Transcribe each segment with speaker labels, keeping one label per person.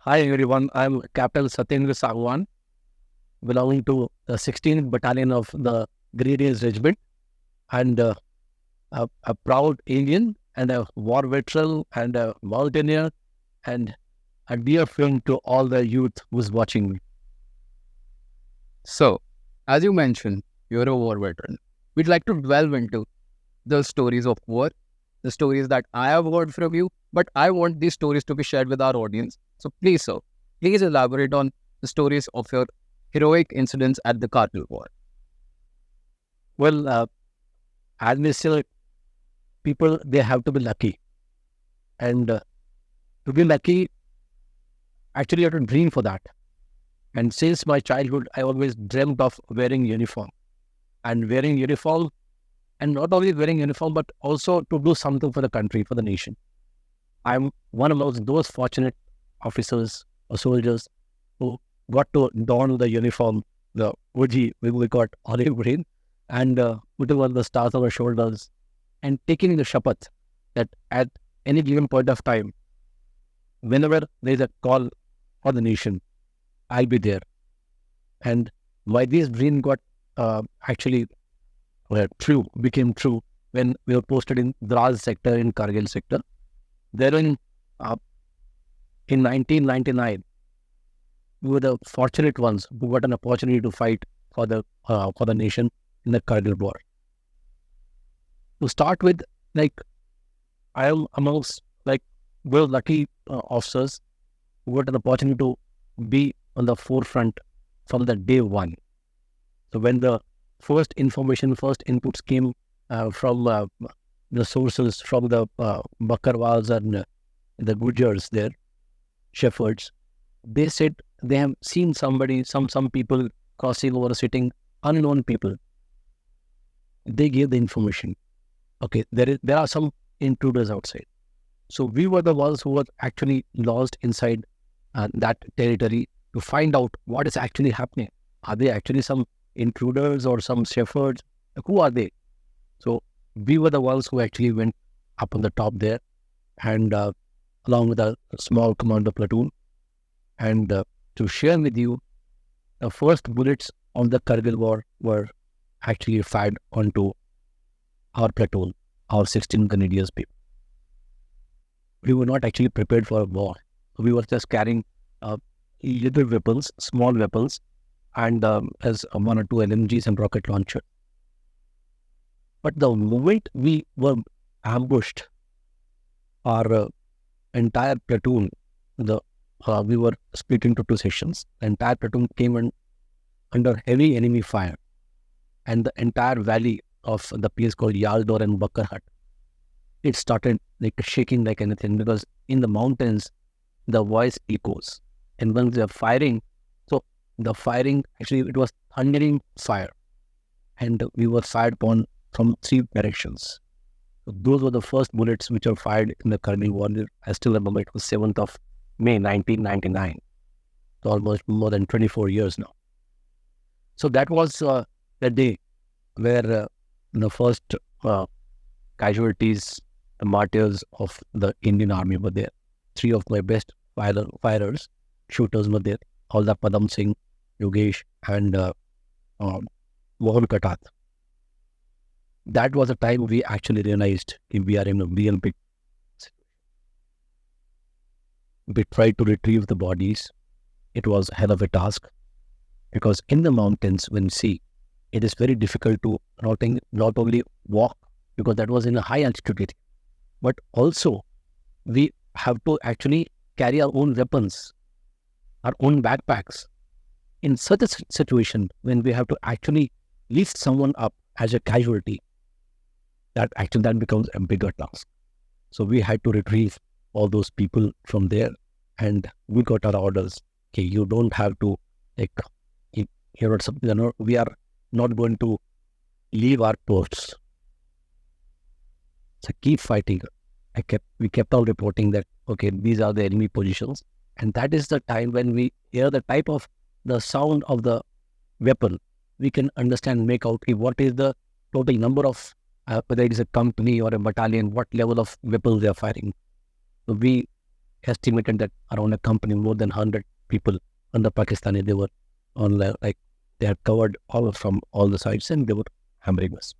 Speaker 1: Hi everyone, I'm Captain Sangwan, belonging to the 16th Battalion of the Grenadiers Regiment, and a proud Indian and a war veteran and a mountaineer and a dear friend to all the youth who's watching me.
Speaker 2: So, as you mentioned, you're a war veteran. We'd like to delve into the stories of war, the stories that I have heard from you, but I want these stories to be shared with our audience. So, please, sir, please elaborate on the stories of your heroic incidents at the Kargil War.
Speaker 1: Well, as we say, people, they have to be lucky. And to be lucky, actually, you have to dream for that. And since my childhood, I always dreamt of wearing uniform. And wearing uniform, and not only wearing uniform, but also to do something for the country, for the nation. I'm one of those fortunate officers or soldiers who got to don the uniform, the OG, we got olive green, and putting on the stars on our shoulders and taking the shapath that at any given point of time, whenever there is a call for the nation, I'll be there. And why this dream got actually became true when we were posted in Dras sector in Kargil sector. Therein, in 1999, we were the fortunate ones who got an opportunity to fight for the nation in the Kargil war. To start with, I am amongst very lucky officers who got an opportunity to be on the forefront from the day one. So when the first inputs came from the sources from the Bakarwals and the Gujars there, shepherds, they said they have seen some people crossing over, sitting, unknown people. They gave the information. Okay, there are some intruders outside. So we were the ones who were actually lost inside that territory to find out what is actually happening. Are they actually some intruders or some shepherds? Who are they? So we were the ones who actually went up on the top there, and along with a small commander platoon. And to share with you, the first bullets on the Kargil war were actually fired onto our platoon, our 16 Grenadiers people. We were not actually prepared for a war. We were just carrying little weapons, small weapons, and as one or two LMGs and rocket launcher. But the moment we were ambushed, our entire platoon, we were split into two sections. The entire platoon came under heavy enemy fire, and the entire valley of the place called Yaldor and Bakarhat, it started shaking like anything, because in the mountains the voice echoes, and when they are firing, so the firing actually, it was thundering fire, and we were fired upon from three directions. So those were the first bullets which were fired in the Kargil war. I still remember it was 7th of May 1999. It's almost more than 24 years now. So that was the day where the first casualties, the martyrs of the Indian Army were there. Three of my best firers, shooters were there. Halda Padam Singh, Yogesh, and Mohan Katat. That was the time we actually realized if we are in a real big situation. We tried to retrieve the bodies. It was a hell of a task, because in the mountains, when you see, it is very difficult to not only walk, because that was in a high altitude, but also we have to actually carry our own weapons, our own backpacks. In such a situation, when we have to actually lift someone up as a casualty, that becomes a bigger task. So we had to retrieve all those people from there, and we got our orders. Okay, you don't have to we are not going to leave our posts. So keep fighting. We kept on reporting that, okay, these are the enemy positions. And that is the time when we hear the sound of the weapon, we can understand, make out what is the total number of, whether it is a company or a battalion, what level of weapons they are firing. So we estimated that around a company, more than 100 people under Pakistani, they were on they had covered from all the sides and they were hammering us.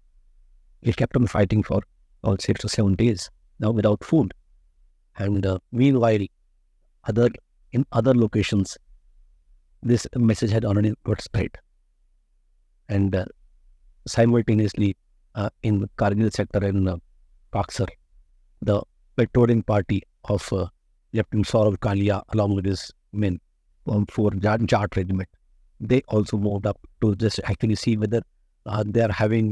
Speaker 1: We kept on fighting for all 6 to 7 days now without food. And meanwhile, in other locations, this message had already got spread. And simultaneously, in Kargil sector in Paksar, the patrolling party of Lieutenant Saurav Kalia, along with his men for Jat regiment, they also moved up to just actually see whether they are having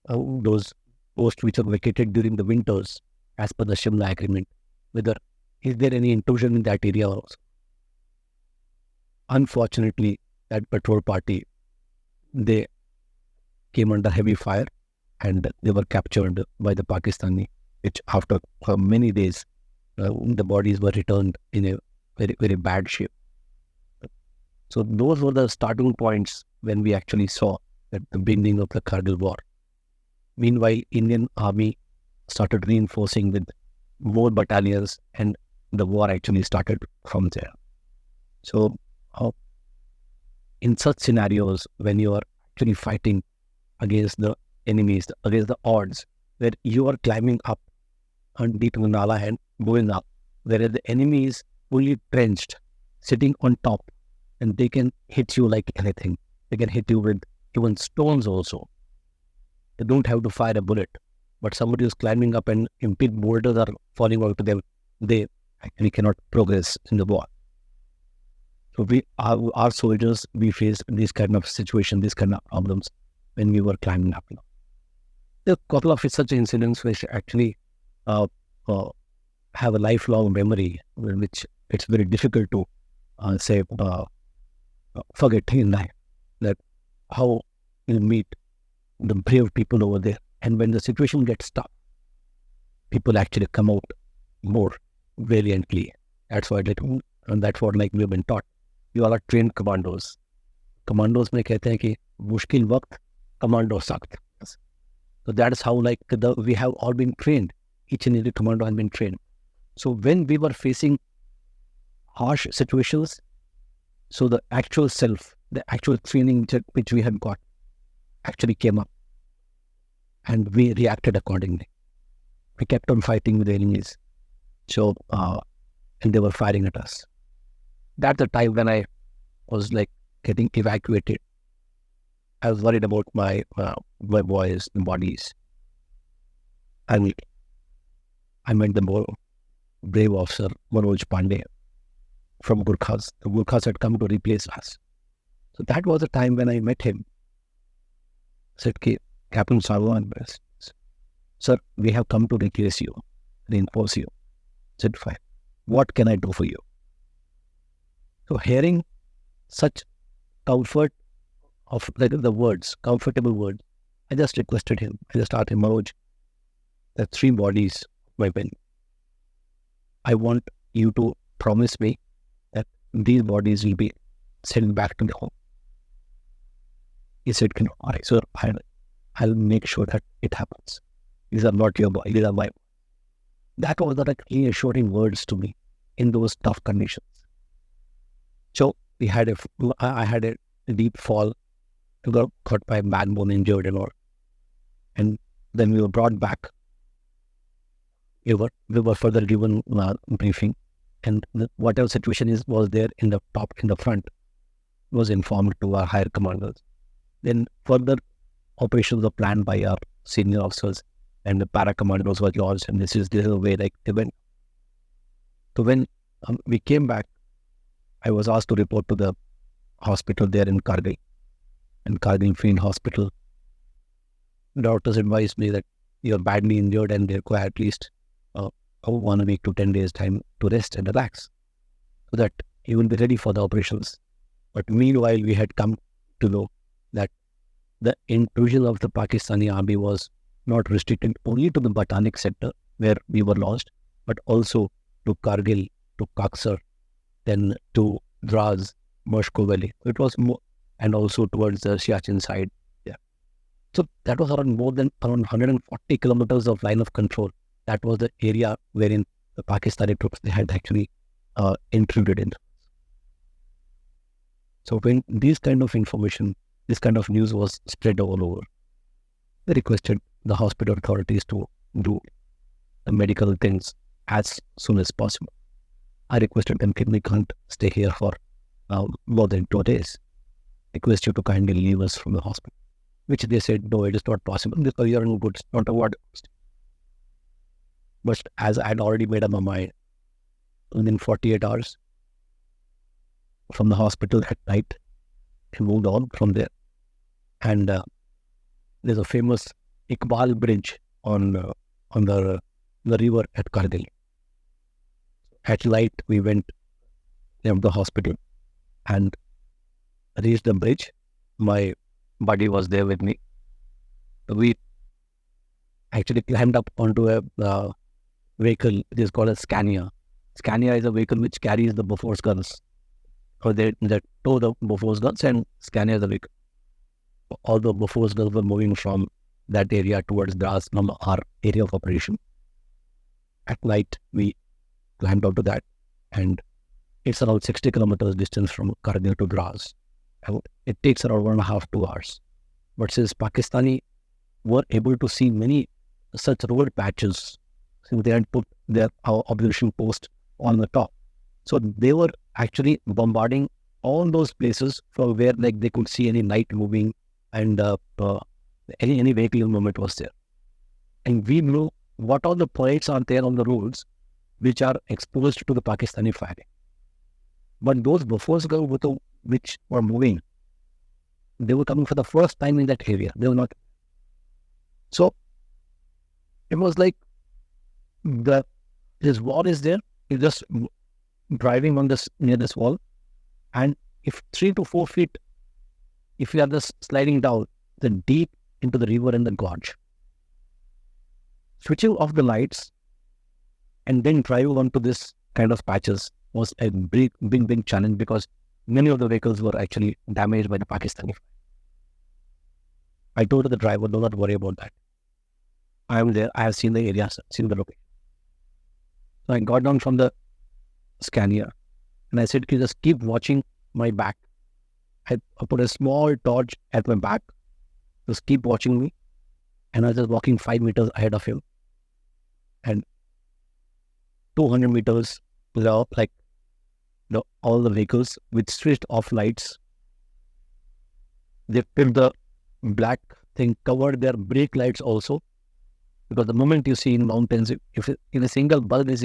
Speaker 1: those posts which are vacated during the winters as per the Shimla agreement, whether is there any intrusion in that area also. Unfortunately, that patrol party, they came under heavy fire and they were captured by the Pakistani, which after many days, the bodies were returned in a very, very bad shape. So those were the starting points when we actually saw at the beginning of the Kargil war. Meanwhile, Indian Army started reinforcing with more battalions and the war actually started from there. So in such scenarios, when you are actually fighting against the enemies, against the odds, where you are climbing up and deep in the Nala and going up, whereas the enemy is fully trenched, sitting on top, and they can hit you like anything. They can hit you with even stones also. They don't have to fire a bullet, but somebody is climbing up and big boulders are falling out to them. They actually cannot progress in the war. So our soldiers, we faced this kind of situation, these kind of problems when we were climbing up. There are a couple of such incidents which actually have a lifelong memory, which it's very difficult to forget in life, that how you meet the brave people over there. And when the situation gets tough, people actually come out more valiantly. That's what we've been taught. You all are trained commandos. Commandos में कहते हैं कि मुश्किल वक्त commando सख्त. So that is how we have all been trained. Each and every commando has been trained. So when we were facing harsh situations, so the actual training which we had got actually came up and we reacted accordingly. We kept on fighting with the enemies. So, and they were firing at us. That's the time when I was getting evacuated. I was worried about my boys and bodies. And I met the brave officer, Manoj Pandey, from Gurkhas. The Gurkhas had come to replace us. So that was the time when I met him. I said, Captain Sangwan, sir, we have come to replace you, reinforce you. I said, fine. What can I do for you? So hearing such comfort of the words, comfortable words, I just requested him. I just asked him, Manoj, there are 3 bodies, my men. I want you to promise me that these bodies will be sent back to the home. He said, all right, sir, I'll make sure that it happens. These are not your bodies, these are my. That was the reassuring words to me in those tough conditions. So I had a deep fall, got my backbone injured and all. And then we were brought back. We were further given briefing, and whatever situation was there in the front was informed to our higher commanders. Then further operations were planned by our senior officers, and the para commanders were launched, and this is the way they went. So when we came back, I was asked to report to the hospital there in Kargil, and Kargil Field Hospital. Doctors advised me that you're badly injured and they require at least 1 week to 10 days time to rest and relax, so that you will be ready for the operations. But meanwhile, we had come to know that the intrusion of the Pakistani army was not restricted only to the Batanik sector where we were lost, but also to Kargil, to Kaksar, then to Dras, Moscow Valley. It was more, and also towards the Siachen side. Yeah. So that was around 140 kilometers of line of control. That was the area wherein the Pakistani troops, they had actually intruded in. So when this kind of information, this kind of news was spread all over, they requested the hospital authorities to do the medical things as soon as possible. I requested them, we can't stay here for more than 2 days. Request you to kindly leave us from the hospital. Which they said, no, it is not possible because you are in good, not a ward. But as I had already made up my mind, within 48 hours from the hospital at night, I moved on from there. And there's a famous Iqbal Bridge on the river at Kargil. At night, we went left the hospital and reached the bridge. My buddy was there with me. We actually climbed up onto a vehicle. It is called a Scania. Scania is a vehicle which carries the Bofors guns. Or they tow the Bofors guns, and Scania is the vehicle. All the Bofors guns were moving from that area towards Dras, from our area of operation. At night, we climbed up to that, and it's around 60 kilometers distance from Kargil to Dras. And it takes around 1.5 to 2 hours. But since Pakistani were able to see many such road patches, since they had put their observation post on the top, so they were actually bombarding all those places from where like they could see any light moving and any vehicle movement was there. And we knew what all the points are there on the roads which are exposed to the Pakistani firing. But those Bofors guns which were moving, they were coming for the first time in that area. They were not. So it was like this wall is there. You're just driving on this near this wall, and if 3 to 4 feet, if you are just sliding down the deep into the river and the gorge, switching off the lights and then driving onto this kind of patches was a big challenge because many of the vehicles were actually damaged by the Pakistani. I told the driver, do not worry about that. I am there. I have seen the area, seen the location. So I got down from the Scania and I said, can you just keep watching my back? I put a small torch at my back. Just keep watching me. And I was just walking 5 meters ahead of him. And 200 meters below, like all the vehicles with switched off lights. They put the black thing, covered their brake lights also. Because the moment you see in mountains, if a single bulb is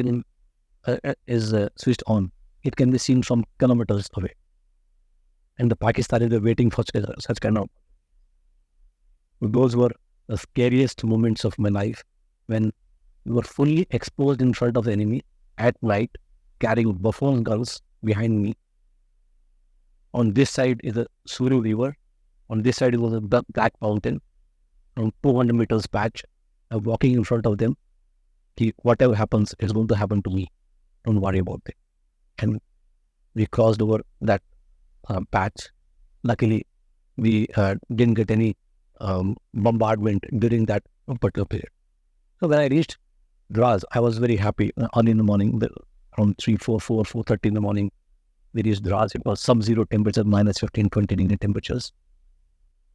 Speaker 1: switched on, it can be seen from kilometers away. And the Pakistanis were waiting for such kind of. Those were the scariest moments of my life when we were fully exposed in front of the enemy at night, carrying Bofors guns behind me. On this side is a Suru River. On this side was a black mountain. From 200 meters patch, I'm walking in front of them. Whatever happens, it's going to happen to me. Don't worry about it. And we crossed over that patch. Luckily, we didn't get any bombardment during that particular period. So when I reached Dras, I was very happy. Early in the morning, around 4:30 in the morning, we reached Dras. It was sub-zero temperature, minus 15, 20 degree temperatures.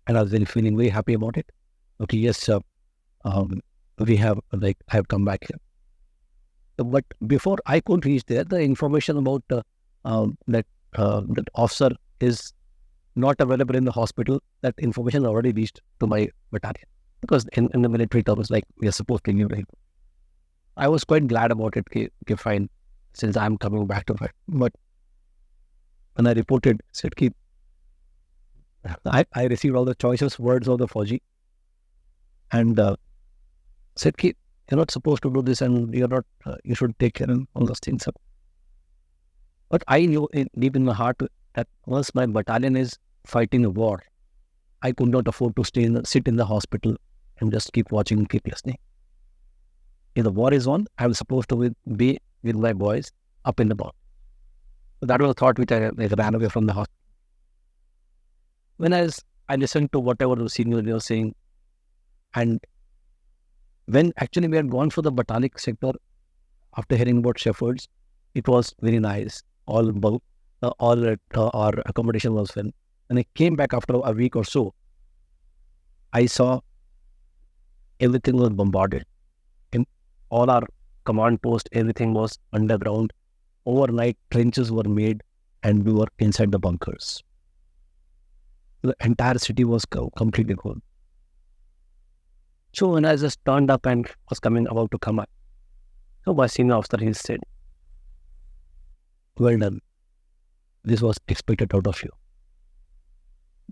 Speaker 1: And I was feeling very happy about it. Okay, yes, I have come back here. But before I could reach there, the information about that officer is not available in the hospital. That information already reached to my battalion. Because in the military terms, like we are supposed to give. I was quite glad about it. Okay, fine, since I'm coming back to it. But when I reported, said, I received all the choicest words of the Fauji and said, you're not supposed to do this and you're not, you should take care and all those things. But I knew deep in my heart that once my battalion is fighting a war, I could not afford to sit in the hospital and just keep watching, keep listening. If the war is on, I'm supposed to be with my boys up in the mountain. So that was a thought which I ran away from the hospital. When I listened to whatever the seniors were saying, and when actually we had gone for the Botanic sector, After hearing about shepherds, it was very nice. All our accommodation was well. When I came back after a week or so, I saw everything was bombarded. In all our command post, everything was underground. Overnight, trenches were made, and we were inside the bunkers. The entire city was completely gone. So when I just turned up and was about to come up, so my senior officer, he said, "Well done. This was expected out of you."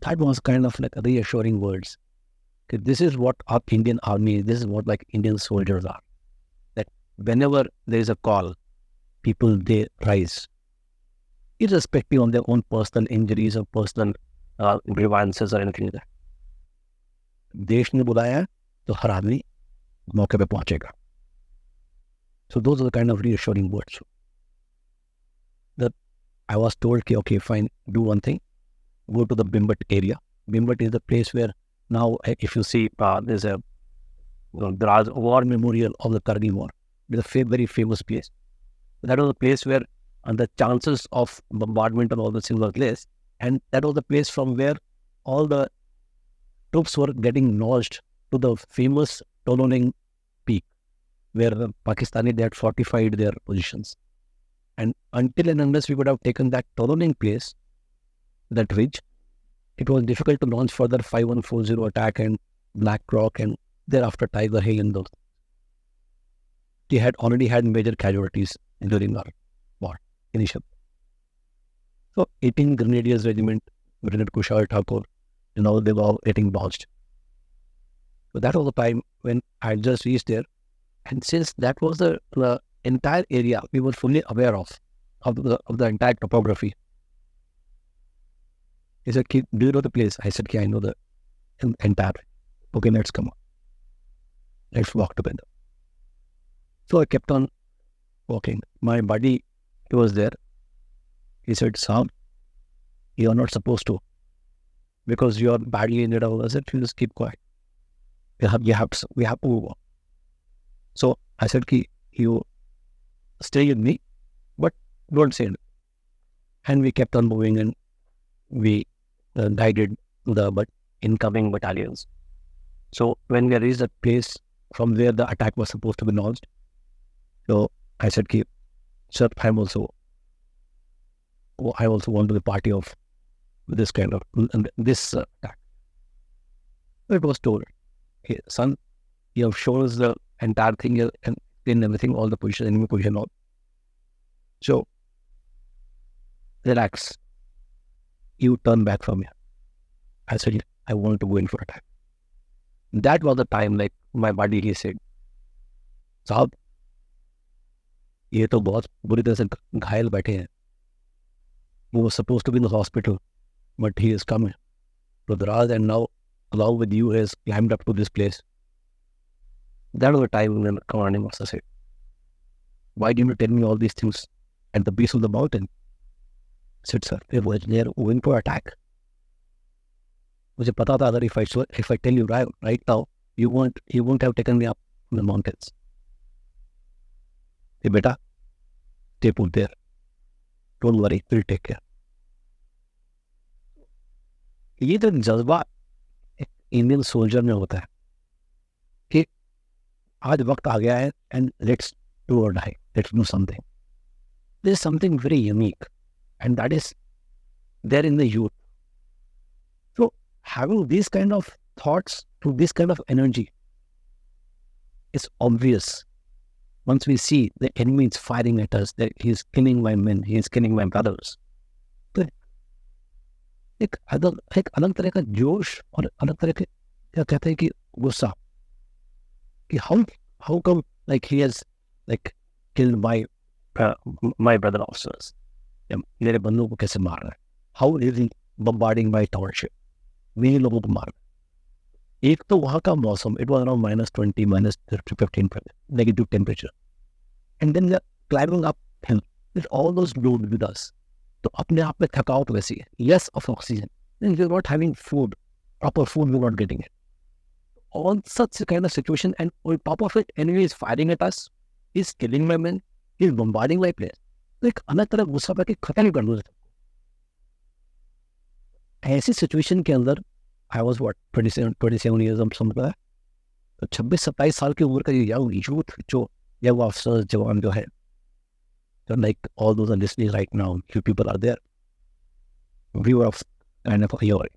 Speaker 1: That was kind of like reassuring words. Okay, this is what our Indian army, this is what like Indian soldiers are. That whenever there is a call, people, they rise, irrespective of their own personal injuries or personal grievances or anything like that. देश ने बुलाया तो हर आदमी मौके पे पहुंचेगा. So those are the kind of reassuring words. That I was told, okay, fine, do one thing, go to the Bimbat area. Bimbat is the place where now, if you see, there's a war memorial of the Kargil War. It's a very famous place. That was a place where the chances of bombardment and all the things were less, and that was the place from where all the troops were getting launched to the famous Toloning Peak, where the Pakistani, they had fortified their positions. And until and unless we would have taken that Toloning place, that ridge, it was difficult to launch further 5140 attack and Black Rock and thereafter Tiger Hill and those. They had already had major casualties during our war, initial. So 18 Grenadiers Regiment, Lieutenant Kushal Thakur, and all, they were all getting launched. So that was the time when I just reached there. And since that was the entire area we were fully aware of the entire topography. He said, do you know the place? I said, I know the entire. Okay, let's come on. Let's walk together. So I kept on walking. My buddy, he was there. He said, Sam, you are not supposed to, because you are badly injured. I said, you just keep quiet. We have to move on. So I said, you stay with me, but don't say it. And we kept on moving, and we guided the incoming battalions. So when we reached the place from where the attack was supposed to be launched, so I said, sir, I also want to be party of this kind of this attack. It was told, hey, son, you have shown us the entire thing and in everything, all the position, enemy position, all. So relax. You turn back from here. I said, I want to go in for attack. That was the time, like my buddy, he said, साहब, ये तो बहुत बुरी तरह से घायल बैठे हैं. He was supposed to be in the hospital, but he is coming to Draz, and now, along with you, has climbed up to this place. That was the time when the commanding officer said, why didn't you tell me all these things at the base of the mountain? I said, sir, they were going for attack. मुझे पता था, अगर if I tell you right now, you won't have taken me up in the mountains. Hey, beta, stay put there. Don't worry, we'll take care. ये तो जज्बा एक Indian soldier में होता है कि आज वक्त आ गया है, and let's do or die. Let's do something. There is something very unique, and that is there in the youth. So having these kind of thoughts, to this kind of energy, is obvious. Once we see the enemy is firing at us, that he is killing my men, he is killing my brothers, तो एक अलग तरह का जोश और अलग तरह के क्या कहते हैं कि गुस्सा, कि how come like he has like killed my brother officers, मेरे बंदों को कैसे मार रहा है, how is he bombarding my township, मेरे लोगों को मार रहा है. एक तो वहाँ का मौसम, it was around -20, -15, negative temperature, and then they're climbing up hill with all those load with us. तो अपने आप में थकावट वैसी है, less of oxygen, then we're not having food, proper food, we're not getting it. All such kind of situation, and on top of it, enemy is firing at us. he's killing my men, he's bombarding my place. तो एक अलग तरह गुस्सा पाके खत्म कर दो. ऐसी situation के अंदर I was what 27 years of समझ, तो 26-27 साल की उम्र का ये यंग यूथ जो यंग ऑफिसर्स जवान जो है, तो like all those are listening right now, few people are there, we were of kind of your.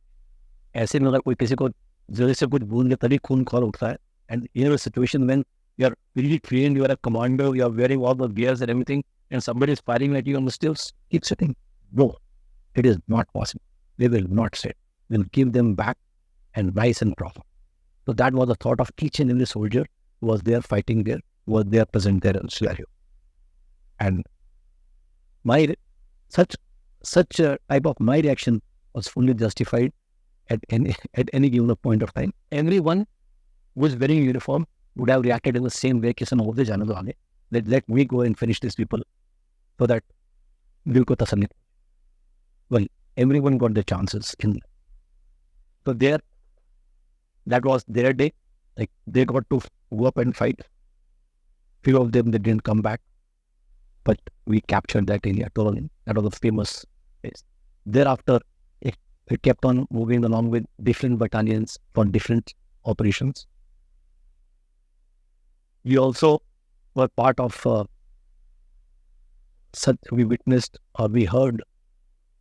Speaker 1: ऐसे में अगर कोई किसी को जल्दी से कुछ भूल ले तभी खून खौल उठता है. And in a situation when you are really trained, you are a commander, you are wearing all the gears and everything, and somebody is firing at you and still keep sitting. No, it is not possible. They will not sit. We'll give them back and nice and proper. So that was the thought of each and every soldier who was there fighting there, who was there present there in scenario. And my such type of my reaction was fully justified at any given point of time. Everyone who was wearing uniform would have reacted in the same way. Let me go and finish these people so that dil ko tasalli. Well, everyone got the chances in. So there, that was their day. Like they got to go up and fight. Few of them, they didn't come back, but we captured that area totally. That was a famous place. Thereafter, it kept on moving along with different battalions for different operations. We also were part of such, we witnessed or we heard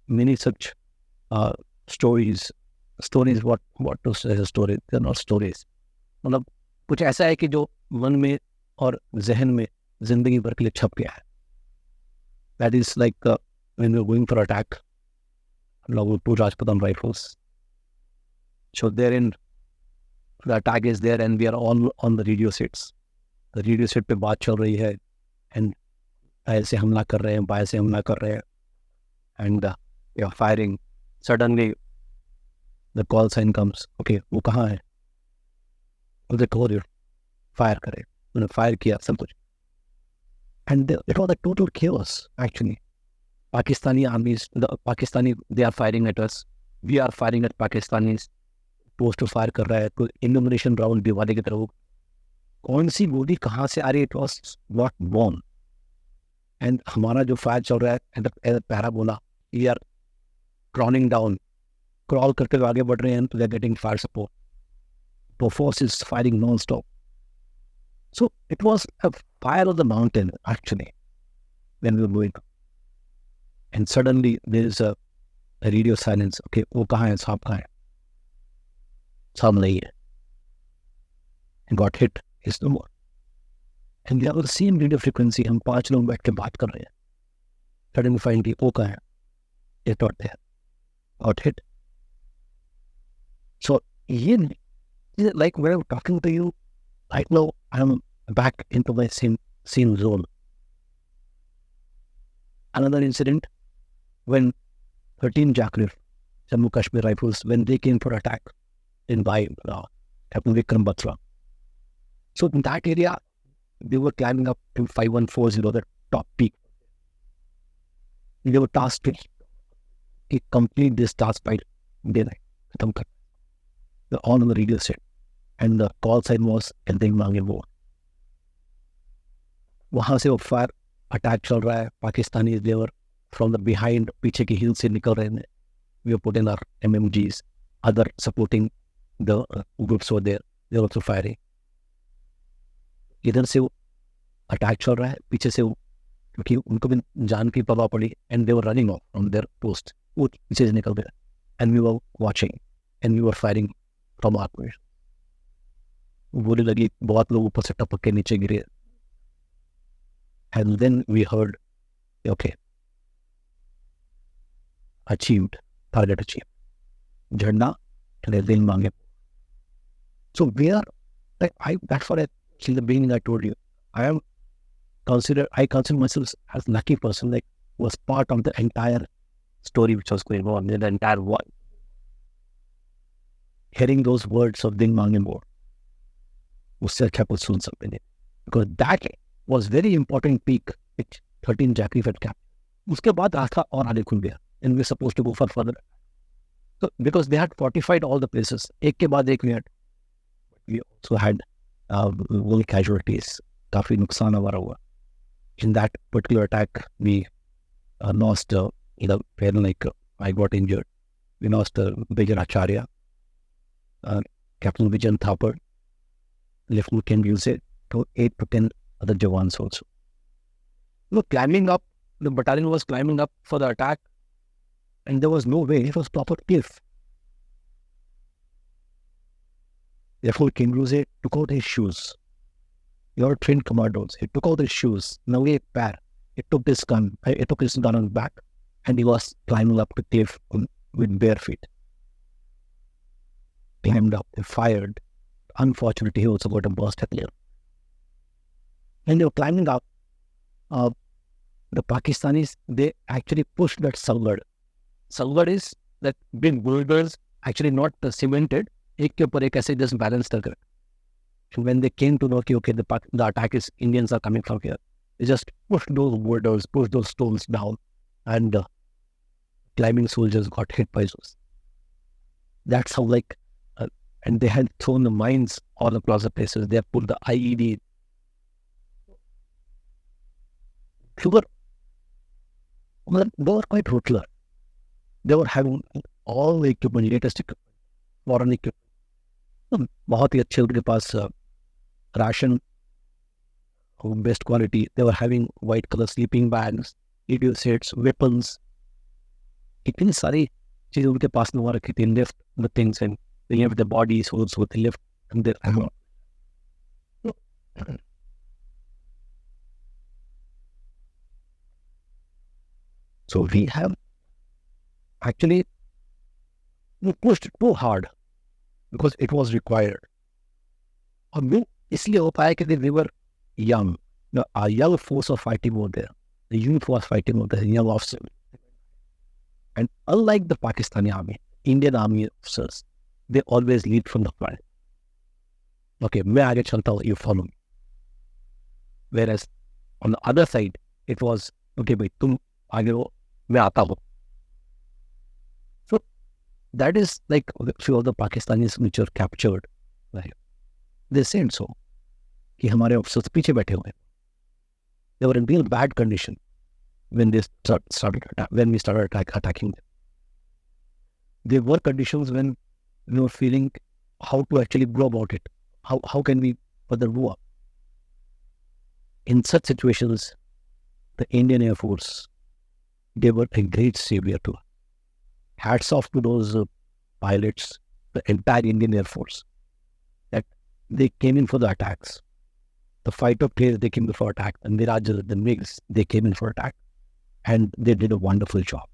Speaker 1: many such stories. What to say as a story? They're not stories. मतलब कुछ ऐसा है कि जो मन में और जहन में जिंदगी भर के लिए छप गया है. That is like when we were going for attack, two Rajputan rifles. So therein, the attack is there and we are all on the radio sets. The radio set पे बात चल रही है and ऐसे हमला कर रहे हैं, बाएं से हमला कर रहे हैं, and we are firing. Suddenly the call sign comes. Okay, वो कहाँ है? उधर told you, fire करे. उन्होंने fire किया सब कुछ. And it was a total chaos actually. Pakistani armies, they are firing at us. We are firing at Pakistanis. Post fire कर रहा है, कोई इल्यूमिनेशन राउंड दीवाने की तरफ. कौन सी गोली कहाँ से आ रही है, it was not born. And हमारा जो फायर चल रहा है, पैरा बोला, we are crawling down, crawl करके आगे बढ़ रहे हैं, तो they are getting fire support. तो force is firing non stop. So it was a fire of the mountain actually when we were going. And suddenly there is a radio silence. Okay, वो कहाँ है, साहब कहाँ है? साहब नहीं है. Got hit is no more. And we have the same radio frequency. हम 5 लोग बैठ के बात कर रहे हैं. Suddenly find the वो कहाँ है? It's not there. Got hit. So ये like when I'm talking to you right now, I'm back into my same zone. Another incident when 13 Jacklif, Jammu Kashmir Rifles, when they came for attack in Bhai, Captain Vikram Batra. So in that area, they were climbing up to 5140, the top peak. They were tasked to complete this task by daylight. They're all on the radio set. And the call sign was Ending Mange War. वहाँ से वो fire attack चल रहा है. Pakistani they were from the behind, पीछे की हिल से निकल रहे हैं. We were putting our MMGs, other supporting the groups over there. They were also firing. इधर से वो अटैक चल रहा है, पीछे से वो, क्योंकि उनको भी जान की परवाह पड़ी, and they were running off from there post. वो पीछे से निकल गया, and we were watching and we were firing from our position. गोली लगी, बहुत लोग ऊपर से टपक के नीचे गिरे. And then we heard, okay, achieved, target achieve, झंडा दिल मांगे. So we are, that's what in the beginning I told you, I consider myself as a lucky person, like was part of the entire story which was going on in the entire war. Hearing those words of Ding Mange Mo, उससे अच्छा कुछ सुन सकते नहीं, because that was very important peak which 13 Jacklif had capped. उसके बाद रास्ता और आगे खुल गया, and we were supposed to go for further. So because they had fortified all the places, एक के बाद एक we had also had casualties काफ़ी नुकसान हमारा हुआ. In that particular attack, we lost, where like I got injured. We lost Major Acharya, Captain Vijan Thapar, Lieutenant Ken Buse, to 8 to 10 other Jawans also. Climbing up, the battalion was climbing up for the attack, and there was no way. It was proper cliff. Therefore, Ken Buse took out his shoes. Your trained commandos, he took out his shoes, naway pair. He took his gun on his back, and he was climbing up the cliff with bare feet. Climbed up, he fired. Unfortunately, he also got a burst at the end. And they were climbing up. The Pakistanis, they actually pushed that Sangwan. Sangwan is that big boulders, actually not cemented, ek ke upar ek aise just balanced कर. And when they came to know, okay, the attack is Indians are coming from here, they just pushed those boulders, pushed those stones down, and climbing soldiers got hit by those. That's how, and they had thrown the mines all across the places. They had put the IED. They were quite ruthless. They were having all the equipment, latest equipment, foreign equipment. बहुत ही अच्छे उनके पास ration, best quality. They were having white color sleeping bags, radio sets, weapons. इतनी सारी चीजें उनके पास में रखी थी. Lift the things and they lift the bodies also. They lift and they So we have actually pushed too hard because it was required. और इसलिए हो पाया कि we were young. A young force of fighting over there. The youth was fighting over there, young officers. And unlike the Pakistani army, Indian army officers, they always lead from the front. Okay, मैं आगे चलता हूँ, you follow me. Whereas on the other side, it was, okay, भाई तुम आगे हो, मैं आता हूँ. So that is like a few of the Pakistanis which were captured. Right? They said so. कि हमारे officers पीछे बैठे हुए. They were in real bad condition when they when we started attacking them. There were conditions when we were feeling how to actually go about it. How can we further go up? In such situations, the Indian Air Force, they were a great savior to us. Hats off to those pilots, the entire Indian Air Force, that they came in for the attacks. The fighter planes, they came in for attack. And the Mirages, the MiGs, they came in for attack. And they did a wonderful job.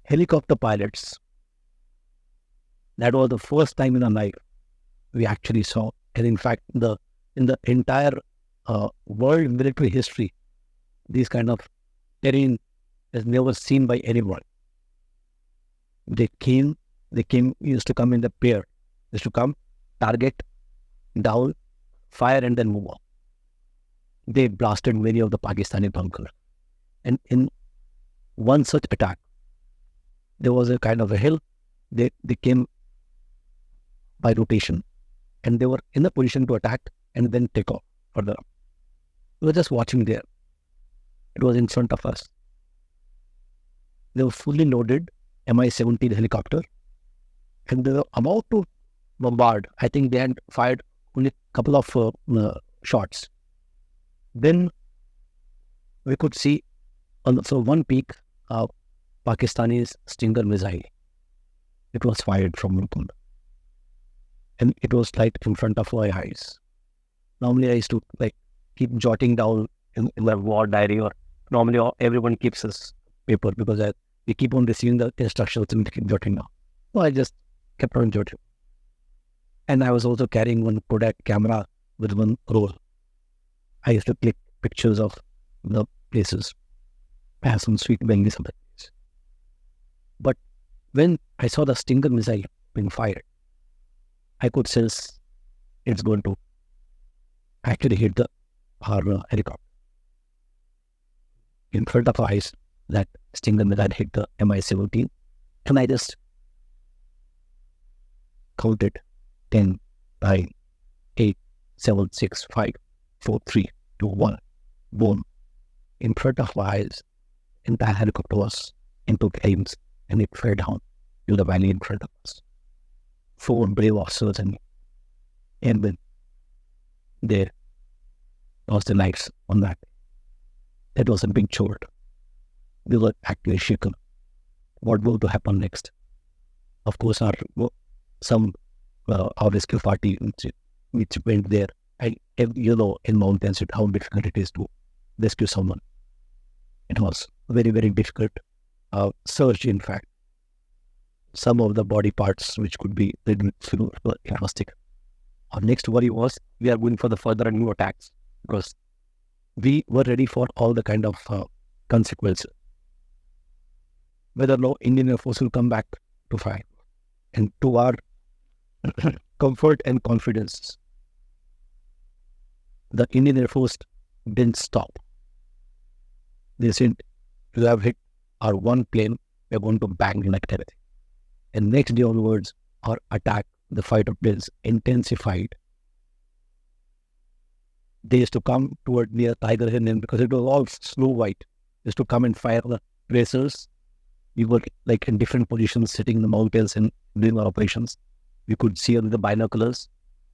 Speaker 1: Helicopter pilots, that was the first time in our life we actually saw. And in fact, in the entire world military history, these kind of terrain is never seen by anyone. They used to come in the pair. They used to come, target, down, fire, and then move on. They blasted many of the Pakistani bunkers. And in one such attack, there was a kind of a hill. They came by rotation. And they were in a position to attack and then take off further up. We were just watching there. It was in front of us. They were fully loaded Mi-17 helicopter. And they were about to bombard. I think they had fired only a couple of shots. Then we could see from one peak, Pakistani's Stinger missile. It was fired from Rukund. And it was right in front of my eyes. Normally I used to keep jotting down in my war diary, or normally everyone keeps his paper because we keep on receiving the instructions and we keep jotting down. So I just kept on jotting. And I was also carrying one Kodak camera with one roll. I used to click pictures of the places. I have some sweet memories of that place. But when I saw the Stinger missile being fired, I could sense it's going to actually hit our helicopter. In front of our eyes, that Stinger missile hit the Mi-17, and I just counted 10, 9, 8, 7, 6, 5. 4, 3, 2, 1, boom. In front of my eyes, entire helicopter was into flames and it fell down to the valley in front of us. 4 brave officers and airmen, they lost their lives on that. That was a big chore. We were actually shaken. What was to happen next? Of course, our rescue party which went there, and in mountains, how difficult it is to rescue someone. It was very, very difficult search. In fact, some of the body parts which could be plastic. Our next worry was we are going for the further and new attacks because we were ready for all the kind of consequences. Whether no Indian Air Force will come back to fight. And to our comfort and confidence, the Indian Air Force didn't stop. They said, you have hit our one plane, we're going to bang like everything. And next day onwards, our attack, the fighter planes intensified. They used to come toward near Tiger Hill, and because it was all snow white, they used to come and fire the tracers. We were like in different positions, sitting in the mountains and doing our operations. We could see with the binoculars.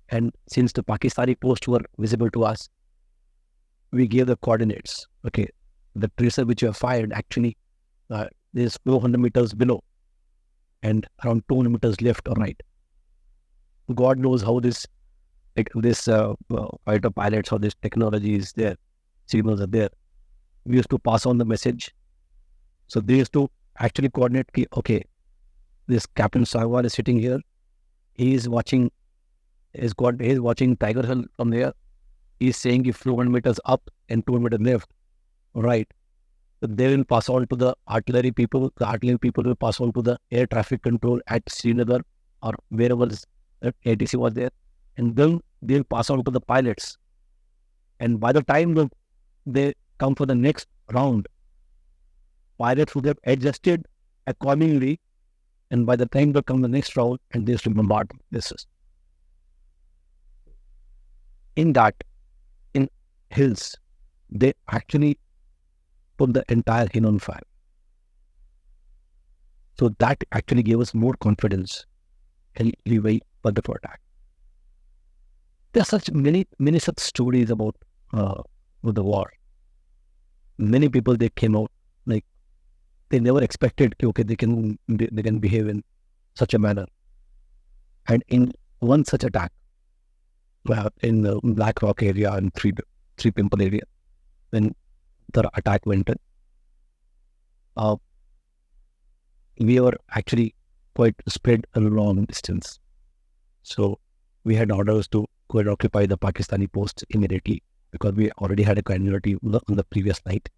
Speaker 1: And since the Pakistani posts were visible to us, we gave the coordinates. Okay, the tracer which you have fired actually is 400 meters below and around 200 meters left or right. God knows how this fighter pilots or this technology is there, signals are there. We used to pass on the message. So they used to actually coordinate, okay, this Captain Sangwan is sitting here. He is watching Tiger Hill from there. He is saying if 200 meters up and 200 meters left, right. So they will pass on to the artillery people. The artillery people will pass on to the air traffic control at Srinagar or wherever ATC was there. And then they'll pass on to the pilots. And by the time they come for the next round, pilots would have adjusted accordingly. And by the time they come the next round, and they used to bombard places. In hills, they actually put the entire hill on fire. So that actually gave us more confidence and leeway for the attack. There are such many such stories about the war. Many people, they came out like they never expected they can behave in such a manner. And in one such attack, in the Black Rock area and Three Pimple area, when the attack went in, we were actually quite spread a long distance. So we had orders to go and occupy the Pakistani posts immediately because we already had a casualty on the previous night.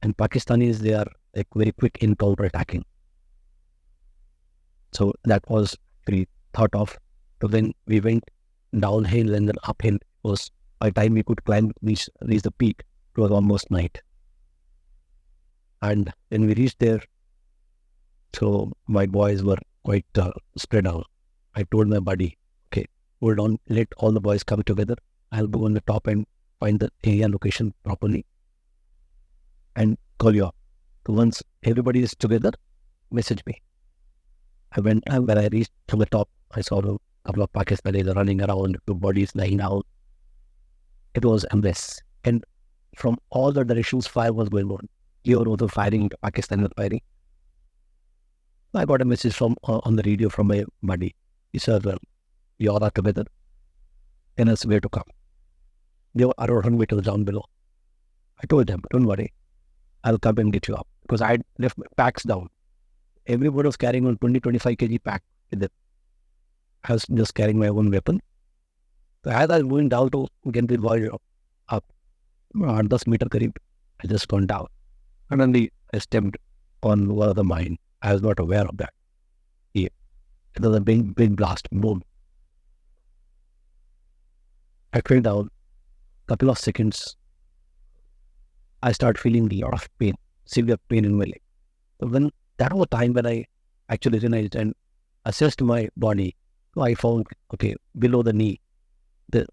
Speaker 1: And Pakistanis, they are like very quick in counter-attacking. So that was pretty thought of. So then we went downhill and then uphill. It was by the time we could reach the peak, it was almost night. And when we reached there, so my boys were quite spread out. I told my buddy, okay, hold on, let all the boys come together. I'll go on the top and find the area location properly and call you up. So once everybody is together, message me. When I reached to the top, I saw a couple of Pakistanis running around, 2 bodies lying out. It was a mess. And from all the directions, fire was going on. Here was firing, Pakistan was firing. I got a message from on the radio from my buddy. He said, well, we all are together. Tell us where to come. They were around 100 meters down below. I told them, don't worry, I'll come and get you up. Because I had left my packs down. Everybody was carrying on 20-25 kg pack with them. I was just carrying my own weapon. So as I was going down to get the boy up, 10 meter karib, I just gone down. Suddenly, I stepped on one of the mine. I was not aware of that. Yeah. It was a big blast, boom. I fell down. Couple of seconds, I started feeling a lot of pain, severe pain in my leg. So that was the time when I actually realized and assessed my body. So I found, okay, below the knee, the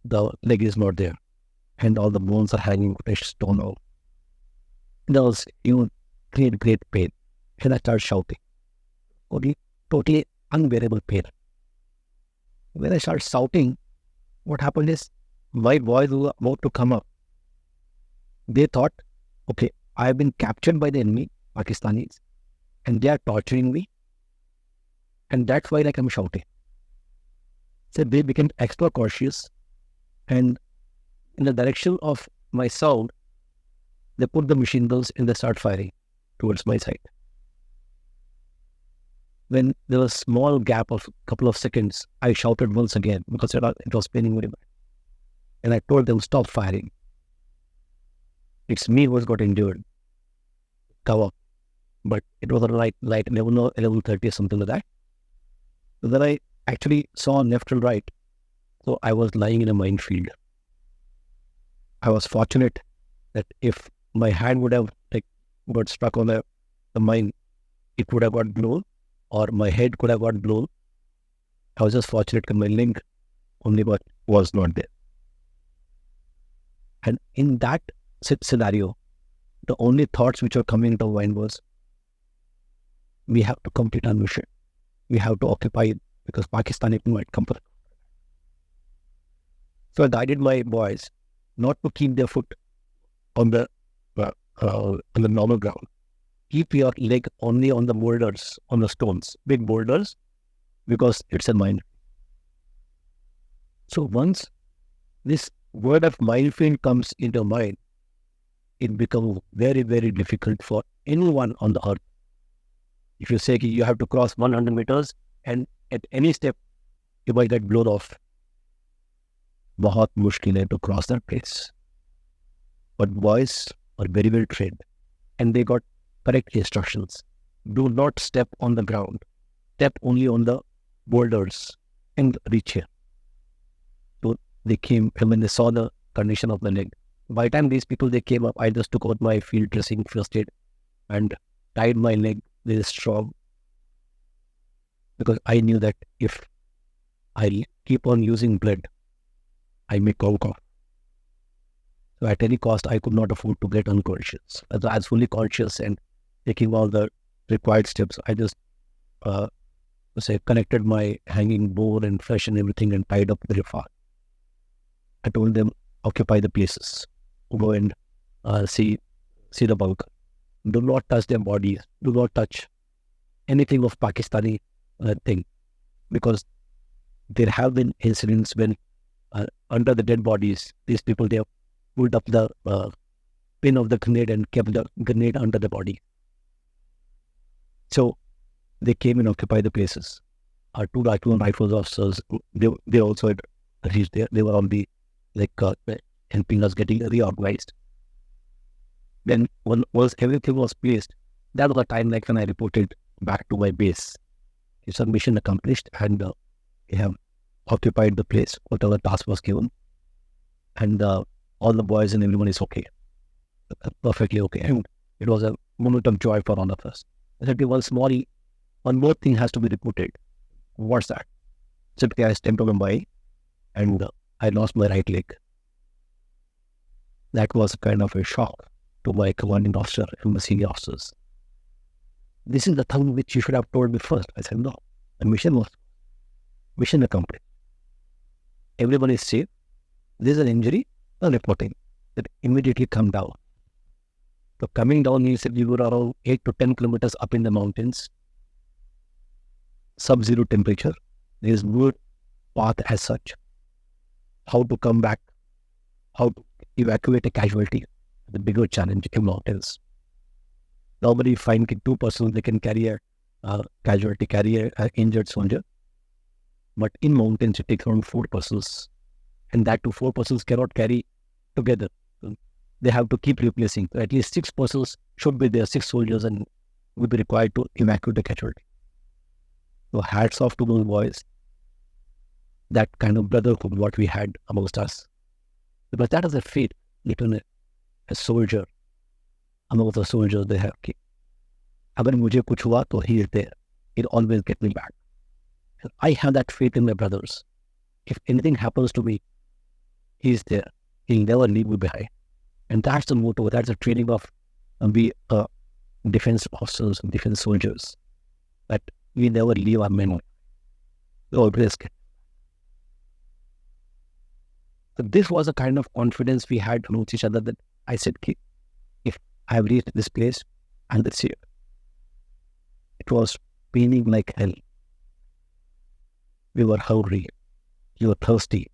Speaker 1: leg is not there. and all the bones are hanging, fresh stone out. There was, great pain. And I started shouting. Totally unbearable pain. When I started shouting, what happened is my boys who were about to come up, they thought, okay, I have been captured by the enemy, Pakistanis, and they are torturing me. And that's why I'm shouting. So they became extra cautious, and in the direction of my sound, they put the machine guns and they start firing towards my side. When there was a small gap of a couple of seconds, I shouted once again because it was paining very bad. And I told them, stop firing. It's me who has got injured. Cover. But it was like 11 or 11:30 or something like that. So then I actually saw left and right. So I was lying in a minefield. I was fortunate that if my hand would have got stuck on the mine, it would have got blown, or my head could have got blown. I was just fortunate that my leg only was not there. And in that scenario, the only thoughts which were coming to mind was, we have to complete our mission. We have to occupy it because Pakistani people might come. So I guided my boys not to keep their foot on the normal ground. Keep your leg only on the boulders, on the stones, big boulders, because it's a mine. So once this word of minefield comes into mind, it becomes very, very difficult for anyone on the earth. If you say you have to cross 100 meters and at any step you might get blown off, बहुत मुश्किल है to cross that place. But boys are very well trained and they got correct instructions. Do not step on the ground. Step only on the boulders and reach here. So they came, and when they saw the condition of the leg, by the time these people they came up, I just took out my field dressing, first aid, and tied my leg very strong, because I knew that if I keep on using blood, I may conk off. So at any cost, I could not afford to get unconscious. As I was fully conscious and taking all the required steps, I just connected my hanging bow and flesh and everything and tied up very far. I told them, occupy the places. Go and see the bunker. Do not touch their bodies. Do not touch anything of Pakistani thing, because there have been incidents when under the dead bodies, these people, they have pulled up the pin of the grenade and kept the grenade under the body. So they came and occupied the places. Our two rifles officers, they also had reached there. They were on the helping us getting reorganized. Then once everything was placed, that was the time when I reported back to my base. It's a mission accomplished, and we have occupied the place, whatever task was given, and all the boys and everyone is okay, perfectly okay, and it was a moment of joy for all of us. I said, one more thing has to be reported. What's that? Simply, I stepped on a bike and I lost my right leg. That was kind of a shock to my commanding officer and my senior officers. This is the thing which you should have told me first. I said, no, the mission accomplished. Everyone is safe. There's an injury, reporting. That immediately come down. So coming down, he said we were around 8 to 10 kilometers up in the mountains, sub-zero temperature. There is no path as such. How to come back, how to evacuate a casualty, the bigger challenge in mountains. Normally, you find 2 persons, they can carry a casualty, carry an injured soldier. But in mountains, it takes around 4 persons. And that 4 persons cannot carry together. They have to keep replacing. So at least 6 persons should be there, 6 soldiers, and will be required to evacuate the casualty. So hats off to those boys. That kind of brotherhood what we had amongst us. But that is a fate, literally, a soldier. Amongst the soldiers, they have ki, agar mujhe kuch hua, to he is there. He'll always get me back. And I have that faith in my brothers. If anything happens to me, he is there. He'll never leave you behind. And that's the motto, that's the training of we defense officers and defense soldiers, that we never leave our men. We always get. So this was a kind of confidence we had towards each other, that I said, if I have reached this place, and let's see. It was paining like hell. We were hungry. We were thirsty.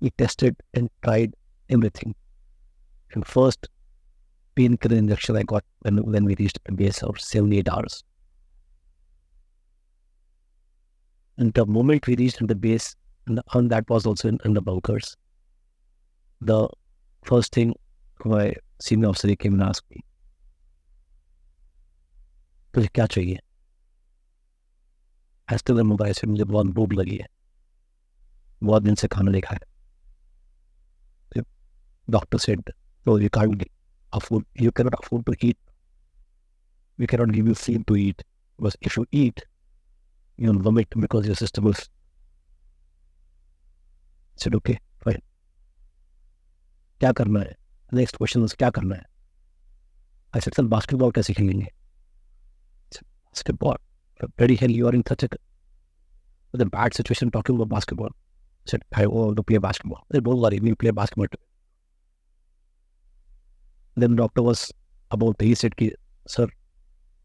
Speaker 1: We tested and tried everything. And first painkiller injection I got when we reached the base of 7-8 hours. And the moment we reached the base, and that was also in the bunkers, the first thing my senior officer came and asked me, तुझे क्या चाहिए? I still remember I said, मुझे बहुत भूख लगी है, बहुत दिन से खाना नहीं खाया. The doctor said, no, you can't afford, you cannot afford to eat. We cannot give you food to eat, because if you eat, you'll vomit because your system will. I said, okay, fine. क्या करना है? Next question was, क्या करना है? I said, sir, basketball कैसे खेलेंगे? Basketball? Bloody hell, you are in such a bad situation talking about basketball. I said, I want to play basketball. I said, don't worry, we'll play basketball together. Then the doctor was about, he said, sir,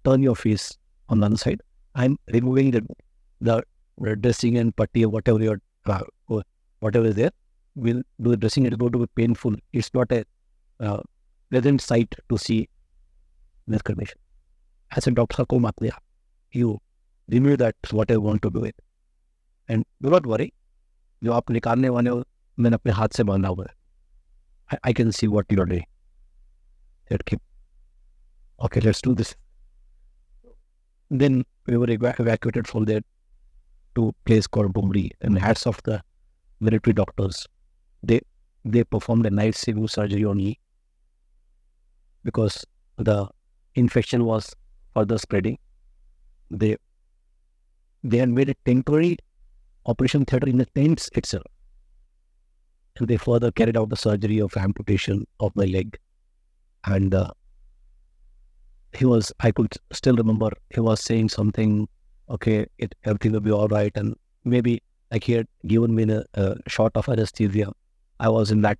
Speaker 1: turn your face on the other side. I'm removing the dressing and putty or whatever is there. We'll do the dressing. It's going to be painful. It's not a pleasant sight to see this condition. I said, doctor, you remove that, what I want to do it. And do not worry, जो आप निकालने वाले हो, मैंने अपने हाथ से बांधा हुआ है. I can see what you are doing. Okay, let's do this. Then we were evacuated from there to a place called Bumri, and hats off the military doctors. They performed a night saving surgery on me because the infection was further spreading. They had made a temporary operation theatre in the tents itself, and they further carried out the surgery of amputation of my leg. And I could still remember, he was saying something, okay, everything will be all right. And maybe like he had given me a shot of anesthesia. I was in that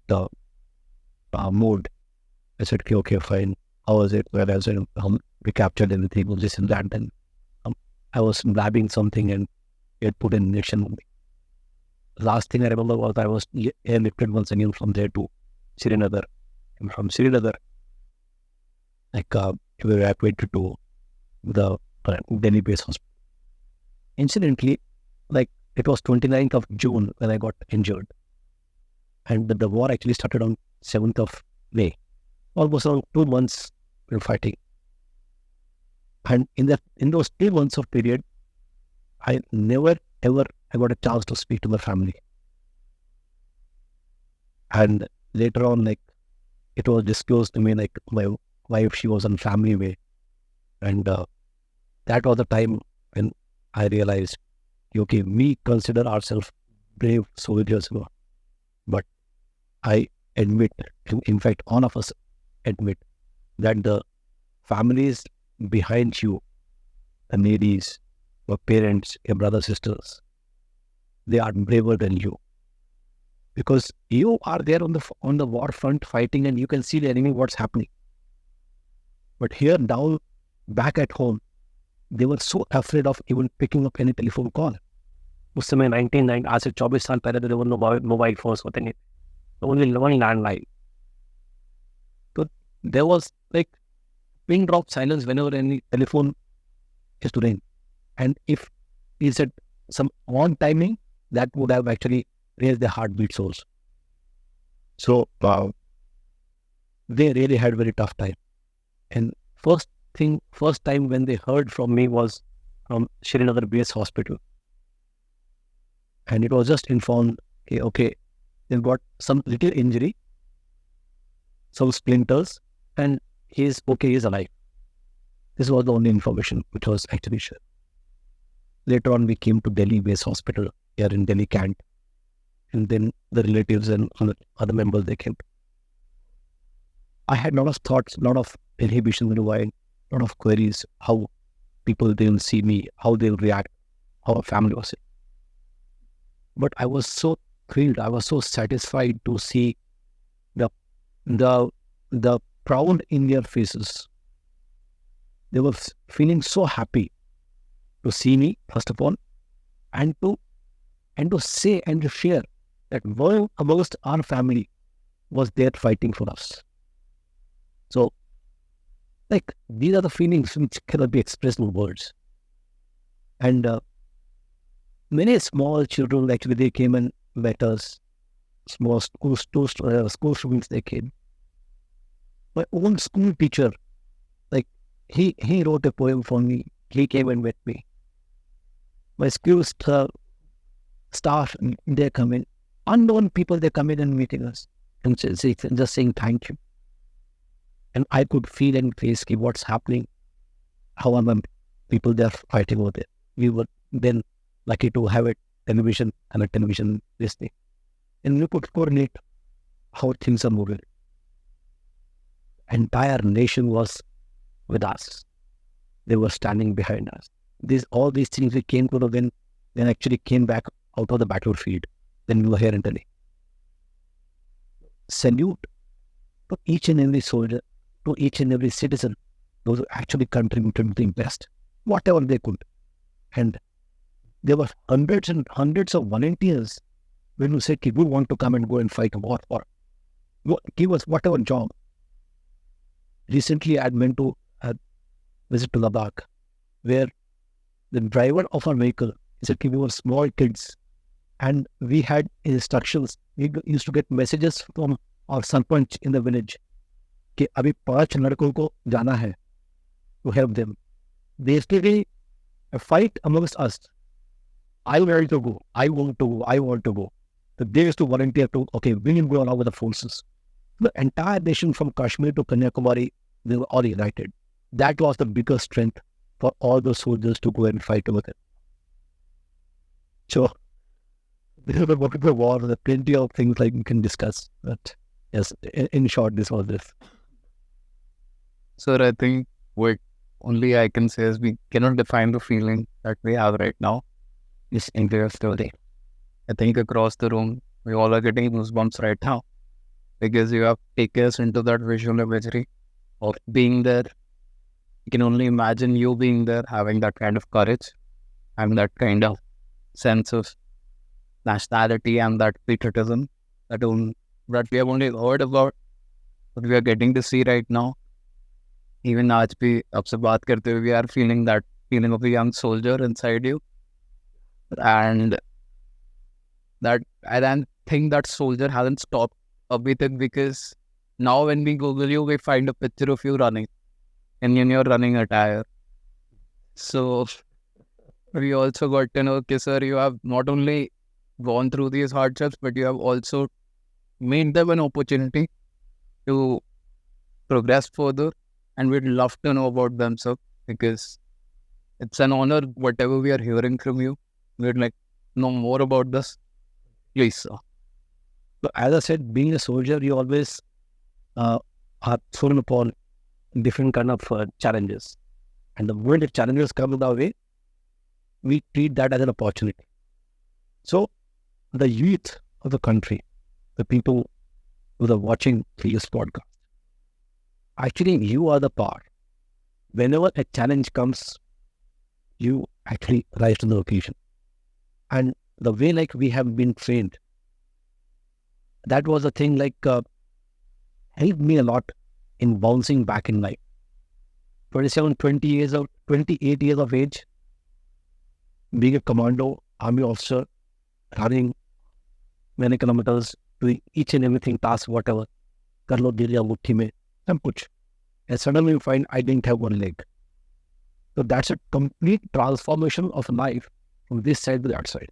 Speaker 1: mood. I said, okay, fine. How was it? Well, I said, we captured everything, this and that. And I was blabbing something, and he had put an injection on me. Last thing I remember was I was airlifted once again from there to Srinagar. And from Srinagar, we were evacuated to the Delhi base hospital. Incidentally, it was 29th of June when I got injured. And the war actually started on 7th of May. Almost around 2 months we were fighting. And in those 2 months of period, I never ever got a chance to speak to my family. And later on, it was disclosed to me, my wife, she was on family way. And that was the time when I realized, okay, we consider ourselves brave soldiers, but I admit, in fact, all of us admit that the families behind you, the ladies, your parents, your brothers, sisters, they are braver than you. Because you are there on the war front fighting, and you can see the enemy, what's happening. But here down, back at home, they were so afraid of even picking up any telephone call. उस समय 1990 आज से 24 साल पहले तो mobile phones होते नहीं, only one landline. So there was pin drop silence whenever any telephone is to ring. And if he said some on timing, that would have actually raised their heartbeats also. So they really had a very tough time. And first time when they heard from me was from Srinagar base hospital. And it was just informed, okay, they've got some little injury, some splinters, and he's okay, he's alive. This was the only information which was actually shared. Later on, we came to Delhi base hospital here in Delhi Capt. and then the relatives and other members they came. I had a lot of thoughts, a lot of inhibition in the mind, a lot of queries, how people they'll see me, how they'll react, how a family was. But I was so thrilled, I was so satisfied to see the the the proud in their faces. They were feeling so happy to see me, first of all, and to say and to share that one amongst our family was there fighting for us. So, like, these are the feelings which cannot be expressed in words. And many small children, actually, they came and met us. Small school students, they came. My own school teacher, like, he wrote a poem for me. He came and met me. My school staff, they come in. Unknown people, they come in and meeting us and just saying thank you. And I could feel and face what's happening, how are my people they are fighting over there. We were then lucky to have a television and a television listening. And we could coordinate how things are moving. Entire nation was with us. They were standing behind us. All these things we came to know then actually came back out of the battlefield. Then we were here in Delhi. Salute to each and every soldier, to each and every citizen, those who actually contributed the best, whatever they could. And there were hundreds and hundreds of volunteers when you said, we want to come and go and fight a war, or give us whatever job. Recently, I went to visit to Ladakh, where the driver of our vehicle said, we were small kids, and we had instructions. We used to get messages from our sarpanch in the village कि अभी 5 लड़कों को जाना है to help them. Basically, a fight amongst us. I want to go. I want to go. I want to go. So they used to volunteer to, okay, we will go along with the forces. The entire nation from Kashmir to Kanyakumari, they were all united. That was the biggest strength for all the soldiers to go and fight over it. So, this is the war. There are plenty of things like we can discuss. But yes, in short, this was this.
Speaker 2: Sir, I think what only I can say is we cannot define the feeling that we have right now.
Speaker 1: This entire story.
Speaker 2: I think across the room, we all are getting goosebumps right now because you have taken us into that visual imagery of being there. You can only imagine you being there, having that kind of courage, having that kind of sense of nationality and that patriotism that we have only heard about, but we are getting to see right now. Even आज भी आपसे बात करते हुए we are feeling that feeling of a young soldier inside you, and I don't think that soldier hasn't stopped abhi tak, because now when we Google you, we find a picture of you running in your running attire. So we also got to know, okay, sir, you have not only gone through these hardships, but you have also made them an opportunity to progress further. And we'd love to know about them, sir, because it's an honor, whatever we are hearing from you. We'd like to know more about this. Please, sir.
Speaker 1: So, as I said, being a soldier, you always are thrown upon different kind of challenges. And the moment the challenges come in our way, we treat that as an opportunity. So, the youth of the country, the people who are watching this podcast, actually, you are the power. Whenever a challenge comes, you actually rise to the occasion. And the way like we have been trained, that was a thing like helped me a lot in bouncing back in life. 28 years of age, being a commando, army officer, running many kilometers, doing each and everything, task, whatever, kar lo dil diya muthi mein. And suddenly you find I didn't have one leg. So that's a complete transformation of life from this side to that side.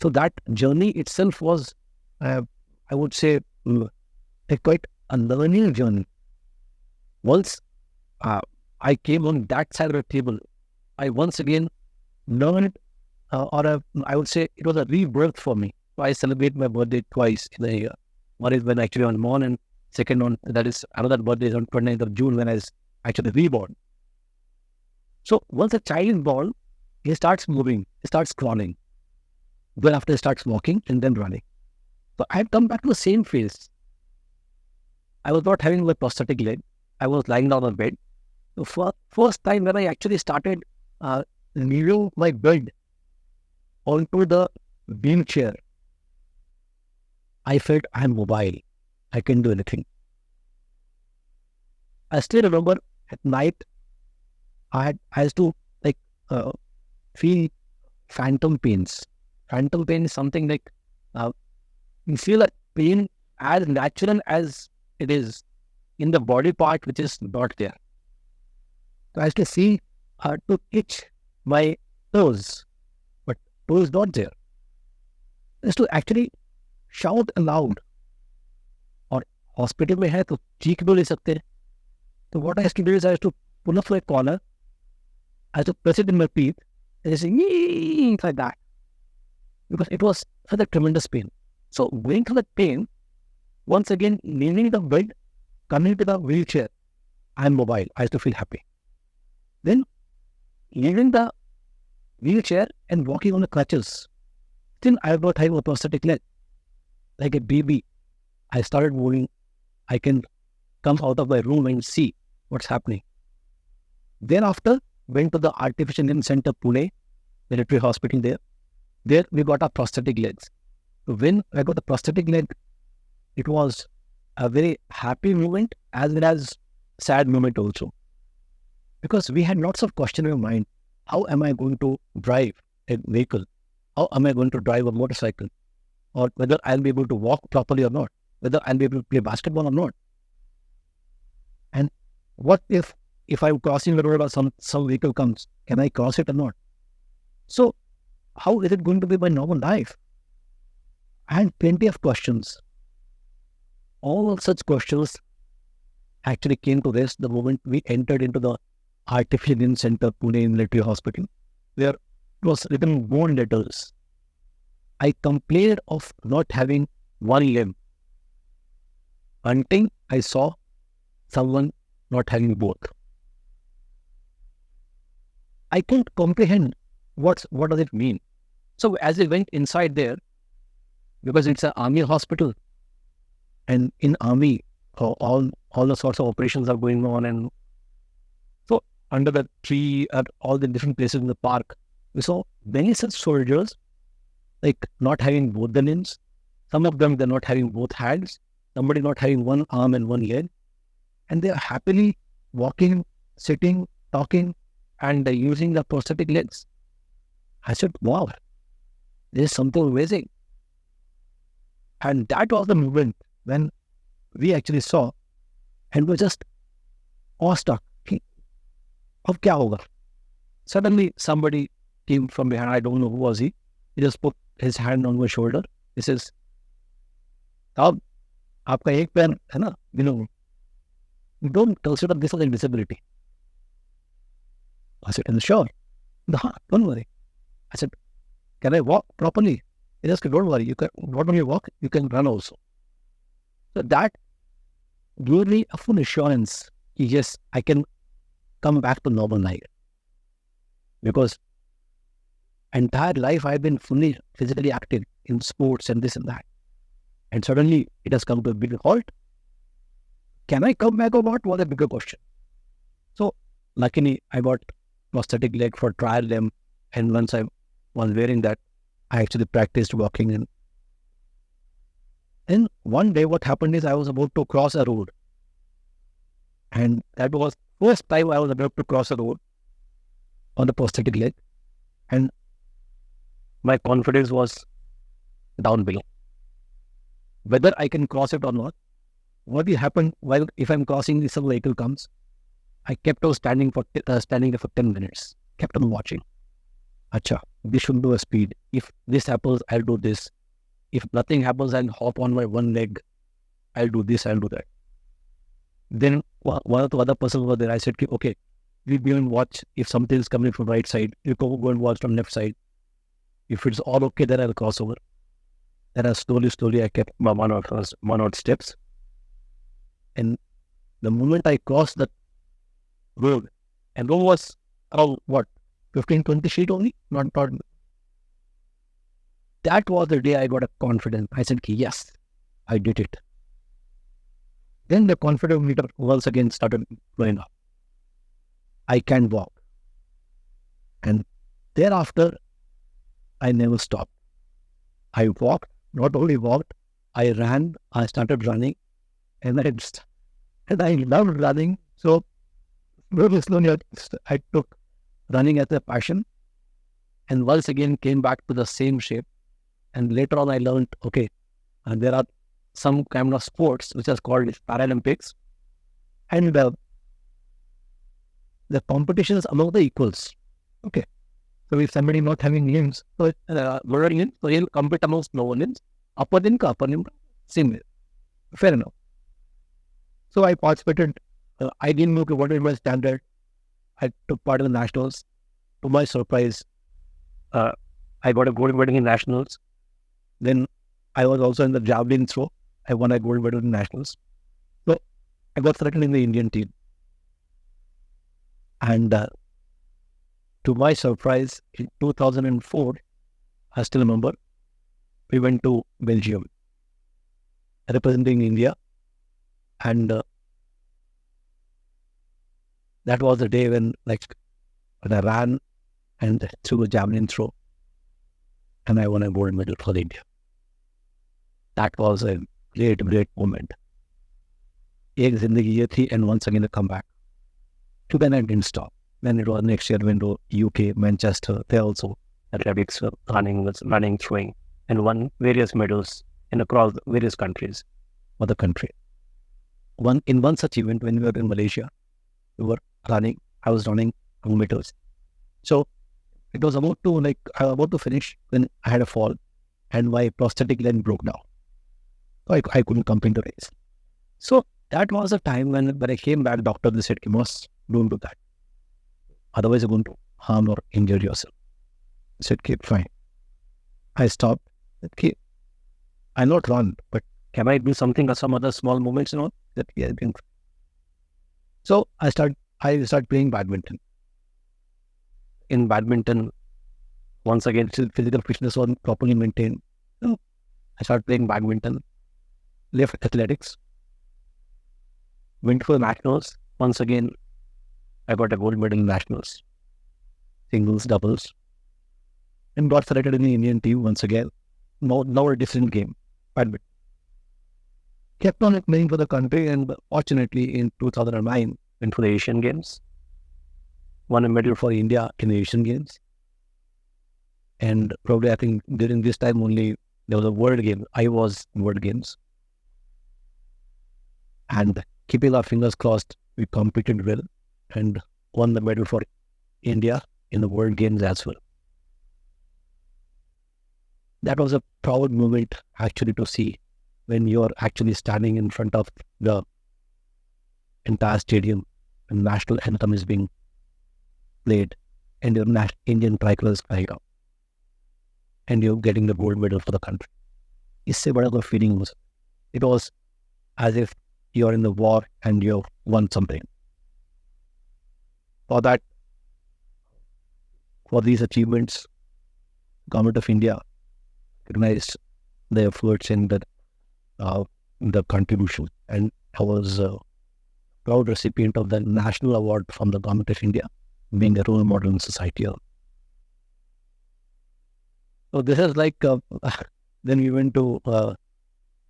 Speaker 1: So that journey itself was, I would say, quite a learning journey. Once I came on that side of the table, I once again learned, I would say it was a rebirth for me. So I celebrate my birthday twice in a year. One is when I actually on born, and second on that is another birthday is on 29th of June when I was actually reborn. So once a child is born, he starts moving, he starts crawling. Then after he starts walking and then running. So I had come back to the same phase. I was not having my prosthetic leg. I was lying down on bed. The first time when I actually started leaving my bed onto the wheelchair, I felt I am mobile. I can do anything. I still remember at night, I used to like feel phantom pains. Phantom pain is something like you feel a pain as natural as it is in the body part which is not there. So I used to see to itch my toes, but toes not there. I used to actually shout aloud. और hospital में है तो चीख भी नहीं सकते. So what I used to do is I used to pull up my collar, I used to press it in my teeth, and just say like that, because it was such a tremendous pain. So going through that pain, once again leaving the bed, coming to the wheelchair, I am mobile. I used to feel happy. Then leaving the wheelchair and walking on the crutches, still I am not having a prosthetic leg. Like a baby, I started moving. I can come out of my room and see what's happening. Then after, went to the Artificial Limb Center, Pune, military hospital there. There we got our prosthetic legs. So when I got the prosthetic leg, it was a very happy moment as well as sad moment also. Because we had lots of questions in our mind. How am I going to drive a vehicle? How am I going to drive a motorcycle? Or whether I'll be able to walk properly or not, whether I'll be able to play basketball or not. And what if I'm crossing the road or some vehicle comes, can I cross it or not? So how is it going to be my normal life? I had plenty of questions. All such questions actually came to rest the moment we entered into the Artificial Limb Center, Pune Military Hospital, where it was written warn letters. I complained of not having one limb until I saw someone not having both. I couldn't comprehend what does it mean. So as I went inside there, because it's an army hospital, and in army, all the sorts of operations are going on, and so under the tree at all the different places in the park, we saw many such soldiers, like not having both the limbs. Some of them, they're not having both hands. Somebody not having one arm and one leg. And they are happily walking, sitting, talking, and using the prosthetic legs. I said, wow, this is something amazing. And that was the moment when we actually saw and were just awestruck. Ab kya hoga? Suddenly somebody came from behind. I don't know who was he. He just put his hand on my shoulder. He says, "Ab, aapka ek pair hai na? You don't consider this as a disability." I said, sure. Don't worry. I said, can I walk properly? He just said, don't worry. You can not only walk, you can run also. So that gave me a full assurance. Yes, I can come back to normal life. Because entire life I've been fully physically active in sports and this and that. And suddenly it has come to a big halt. Can I come back or not was a bigger question. So luckily I got prosthetic leg for trial limb, and once I was wearing that, I actually practiced walking in. And one day what happened is I was about to cross a road. And that was first time I was about to cross a road on the prosthetic leg. And my confidence was down below. Whether I can cross it or not, what will happen while if I'm crossing, some vehicle comes, I kept on standing there for 10 minutes, kept on watching. Acha, this should do a speed. If this happens, I'll do this. If nothing happens, I'll hop on my one leg. I'll do this, I'll do that. Then one of the other persons were there. I said, okay, we'll go and watch. If something is coming from right side, you go and watch from left side. If it's all okay, then I'll cross over. Then slowly I kept my one or steps. And the moment I crossed the road, and road was around what, 15, 20 feet only? Not. That was the day I got a confidence. I said, yes, I did it. Then the confidence meter once again started going up. I can walk. And thereafter, I never stopped. I walked, not only walked, I ran, I started running, and I loved running. So very slowly I took running as a passion, and once again came back to the same shape. And later on I learned, okay, there are some kind of sports which is called Paralympics, and the competition is among the equals. Okay. So if somebody not having limbs, so lower limbs, so he'll compete amongst lower limbs, upper limb, same way. Fair enough. So I participated. I didn't know what was my standard. I took part in the nationals. To my surprise, I got a gold medal in nationals. Then I was also in the javelin throw. I won a gold medal in nationals. So I got selected in the Indian team. And to my surprise, in 2004, I still remember, we went to Belgium, representing India. And that was the day when I ran and threw a javelin throw, and I won a gold medal for India. That was a great moment. Ek zindagi ye thi, and once again a comeback. To then I didn't stop. Then it was next year, went to UK, Manchester. They also athletics, running, throwing, and won various medals across various countries for the country. In one such event, when we were in Malaysia, we were running. I was running 2 meters. So it was about to finish when I had a fall, and my prosthetic leg broke down. So I couldn't complete the race. So that was a time when I came back, doctor, they said, "Must don't do that. Otherwise, you're going to harm or injure yourself." I said, "Okay, fine." I stopped. Okay, I'll not run, but can I do something or some other small movements and all? That yeah. So I started playing badminton. In badminton, once again, physical fitness was properly maintained. So I started playing badminton, left athletics, went for nationals. Once again, I got a gold medal in nationals, singles, doubles, and got selected in the Indian team once again. Now a different game, badminton. Kept on playing for the country, and fortunately in 2009, went for the Asian Games, won a medal for India in the Asian Games. And probably I think during this time only there was a World Game. I was in World Games. And keeping our fingers crossed, we competed well and won the medal for India in the World Games as well. That was a proud moment actually to see when you're actually standing in front of the entire stadium and national anthem is being played and your Indian tricolor is flying up and you're getting the gold medal for the country. Isse bada the feeling was. It was as if you're in the war and you've won something. For these achievements, Government of India recognized the efforts and the contribution, and I was a proud recipient of the national award from the Government of India, being a role model in society. So this is then we went to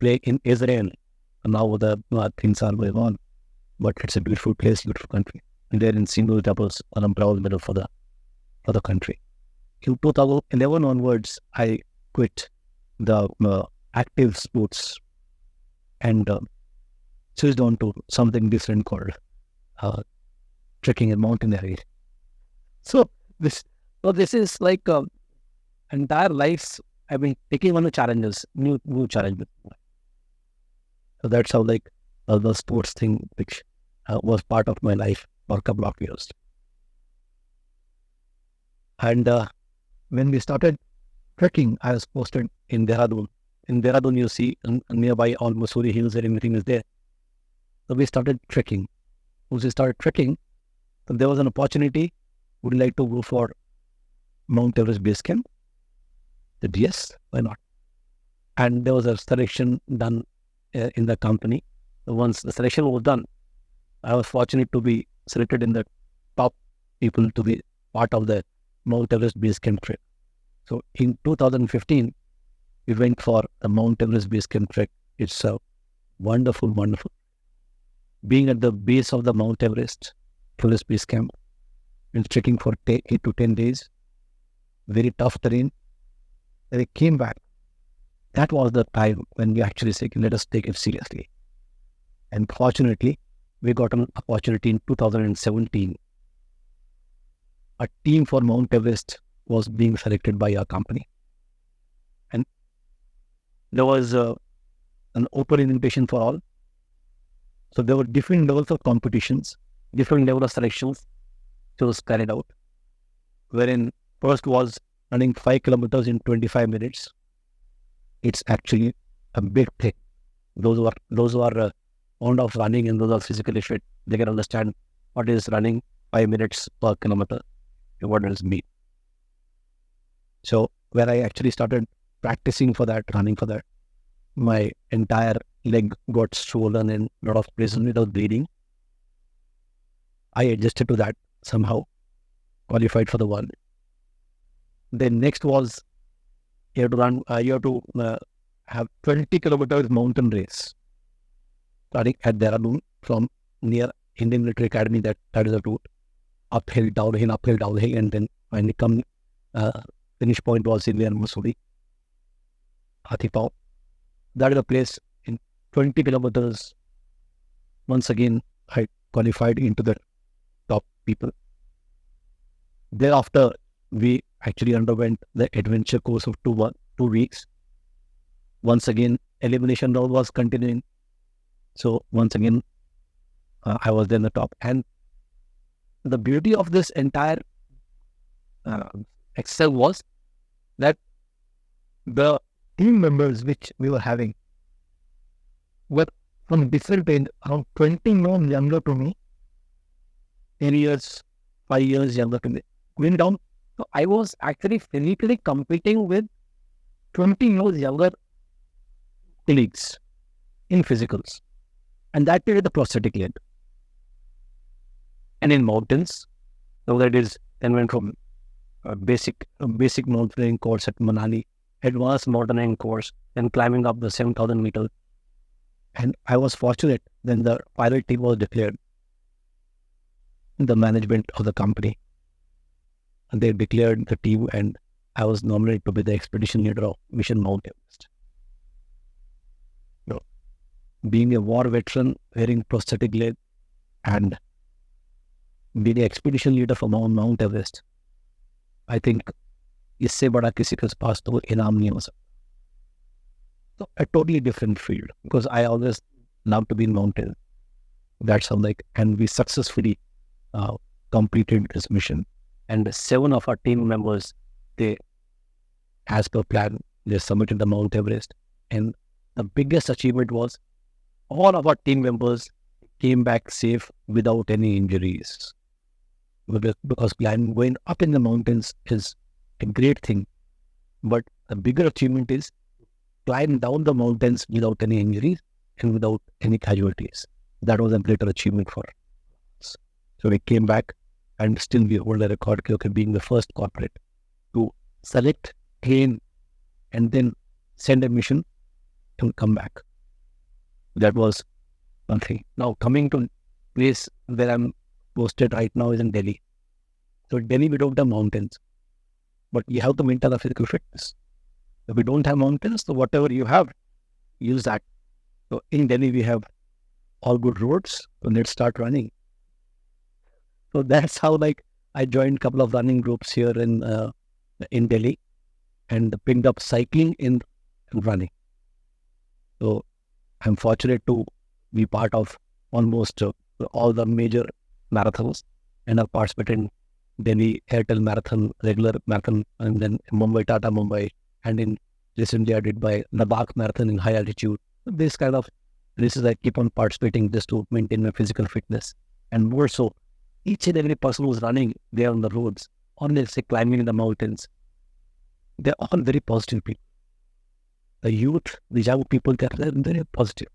Speaker 1: play in Israel. Now the things are going on, but it's a beautiful place, beautiful country. And there in single doubles, an proud medal for the country. In 2011 onwards, I quit the active sports and switched on to something different called trekking and mountaineering. So this is entire life I've been taking on the challenges, new challenges. So that's how the sports thing, which was part of my life for a couple of years. And when we started trekking, I was posted in Dehradun in Dehradun, you see nearby all Mussoorie Hills and everything is there. So we started trekking. Once we started trekking, so there was an opportunity. Would you like to go for Mount Everest Base Camp? I said, yes, why not? And there was a selection done in the company. So once the selection was done, I was fortunate to be selected in the top people to be part of the Mount Everest Base Camp trip. So in 2015, we went for the Mount Everest Base Camp trek. It's a wonderful, wonderful. Being at the base of the Mount Everest Base Camp, and trekking for 8 to 10 days, very tough terrain. Then I came back. That was the time when we actually said, let us take it seriously. And fortunately, we got an opportunity in 2017. A team for Mount Everest was being selected by our company. And there was an open invitation for all. So there were different levels of competitions, different level of selections that was carried out, wherein first was running 5 kilometers in 25 minutes. It's actually a big thing. Those who are fond of running and those are physically fit, they can understand what is running 5 minutes per kilometer and what does it mean. So where I actually started practicing for that, running for that, my entire leg got swollen in a lot of places without bleeding. I adjusted to that somehow, qualified for the one. Then next was you have to run, you have to have 20 kilometers mountain race, starting at Dehradun from near Indian Military Academy. That is the route. Uphill, downhill, and then finally come finish point was in Mussoorie, Hathipao. That is a place in 20 kilometers. Once again, I qualified into the top people. Thereafter, we actually underwent the adventure course of 2 weeks. Once again, elimination round was continuing. So once again, I was in the top. And the beauty of this entire Excel was that the team members which we were having were from different age, around 20 years younger to me, 10 years, 5 years younger to me. Going down, so I was actually physically competing with 20 years younger colleagues in physicals. And that period, the prosthetic leg. And in mountains, so that is, then went from a basic mountaineering course at Manali, advanced mountaineering course, then climbing up the 7,000 meters. And I was fortunate then the pilot team was declared in the management of the company. And they declared the team, and I was nominated to be the expedition leader of Mission Mount Everest. So, being a war veteran, wearing prosthetic leg, and being an expedition leader for Mount Everest, I think इससे बड़ा किसी के पास तो इनाम नहीं हो सकता. So a totally different field, because I always love to be in mountains. That's how and we successfully completed this mission. And 7 of our team members, they, as per plan, they submitted the Mount Everest. And the biggest achievement was all of our team members came back safe without any injuries. Because going up in the mountains is a great thing. But the bigger achievement is climb down the mountains without any injuries and without any casualties. That was a greater achievement for us. So we came back, and still we hold a record of being the first corporate to select, train, and then send a mission to come back. That was one thing. Now coming to place where I'm posted right now is in Delhi. So Delhi, we don't have mountains, but you have to maintain the physical fitness. If we don't have mountains, so whatever you have, use that. So in Delhi, we have all good roads, so let's start running. So that's how I joined a couple of running groups here in Delhi, and picked up cycling and running. So I'm fortunate to be part of almost all the major marathons, and I've participated in Delhi Airtel Marathon, regular marathon, and then Tata Mumbai, and in Recently, I did by Ladakh Marathon in high altitude. This kind of races I keep on participating just to maintain my physical fitness. And more so, each and every person who's running there on the roads, or let's say climbing in the mountains, they're all very positive people. The youth, the young people, they're very positive.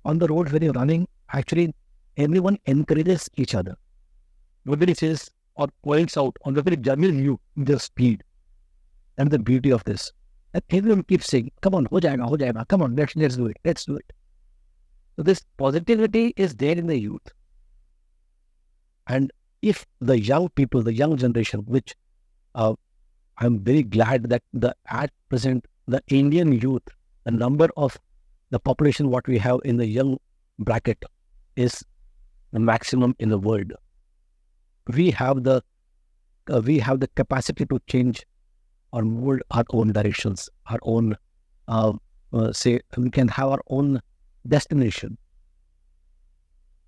Speaker 1: On the roads when you're running, actually, everyone encourages each other. Nobody says or points out on the very genuine you their speed. And the beauty of this. And everyone keeps saying, come on, ho jayega, come on, let's do it, let's do it. So this positivity is there in the youth. And if the young people, the young generation, which I'm very glad that at present, the Indian youth, the number of the population what we have in the young bracket is the maximum in the world. We have the capacity to change or mold our own directions, our own say we can have our own destination.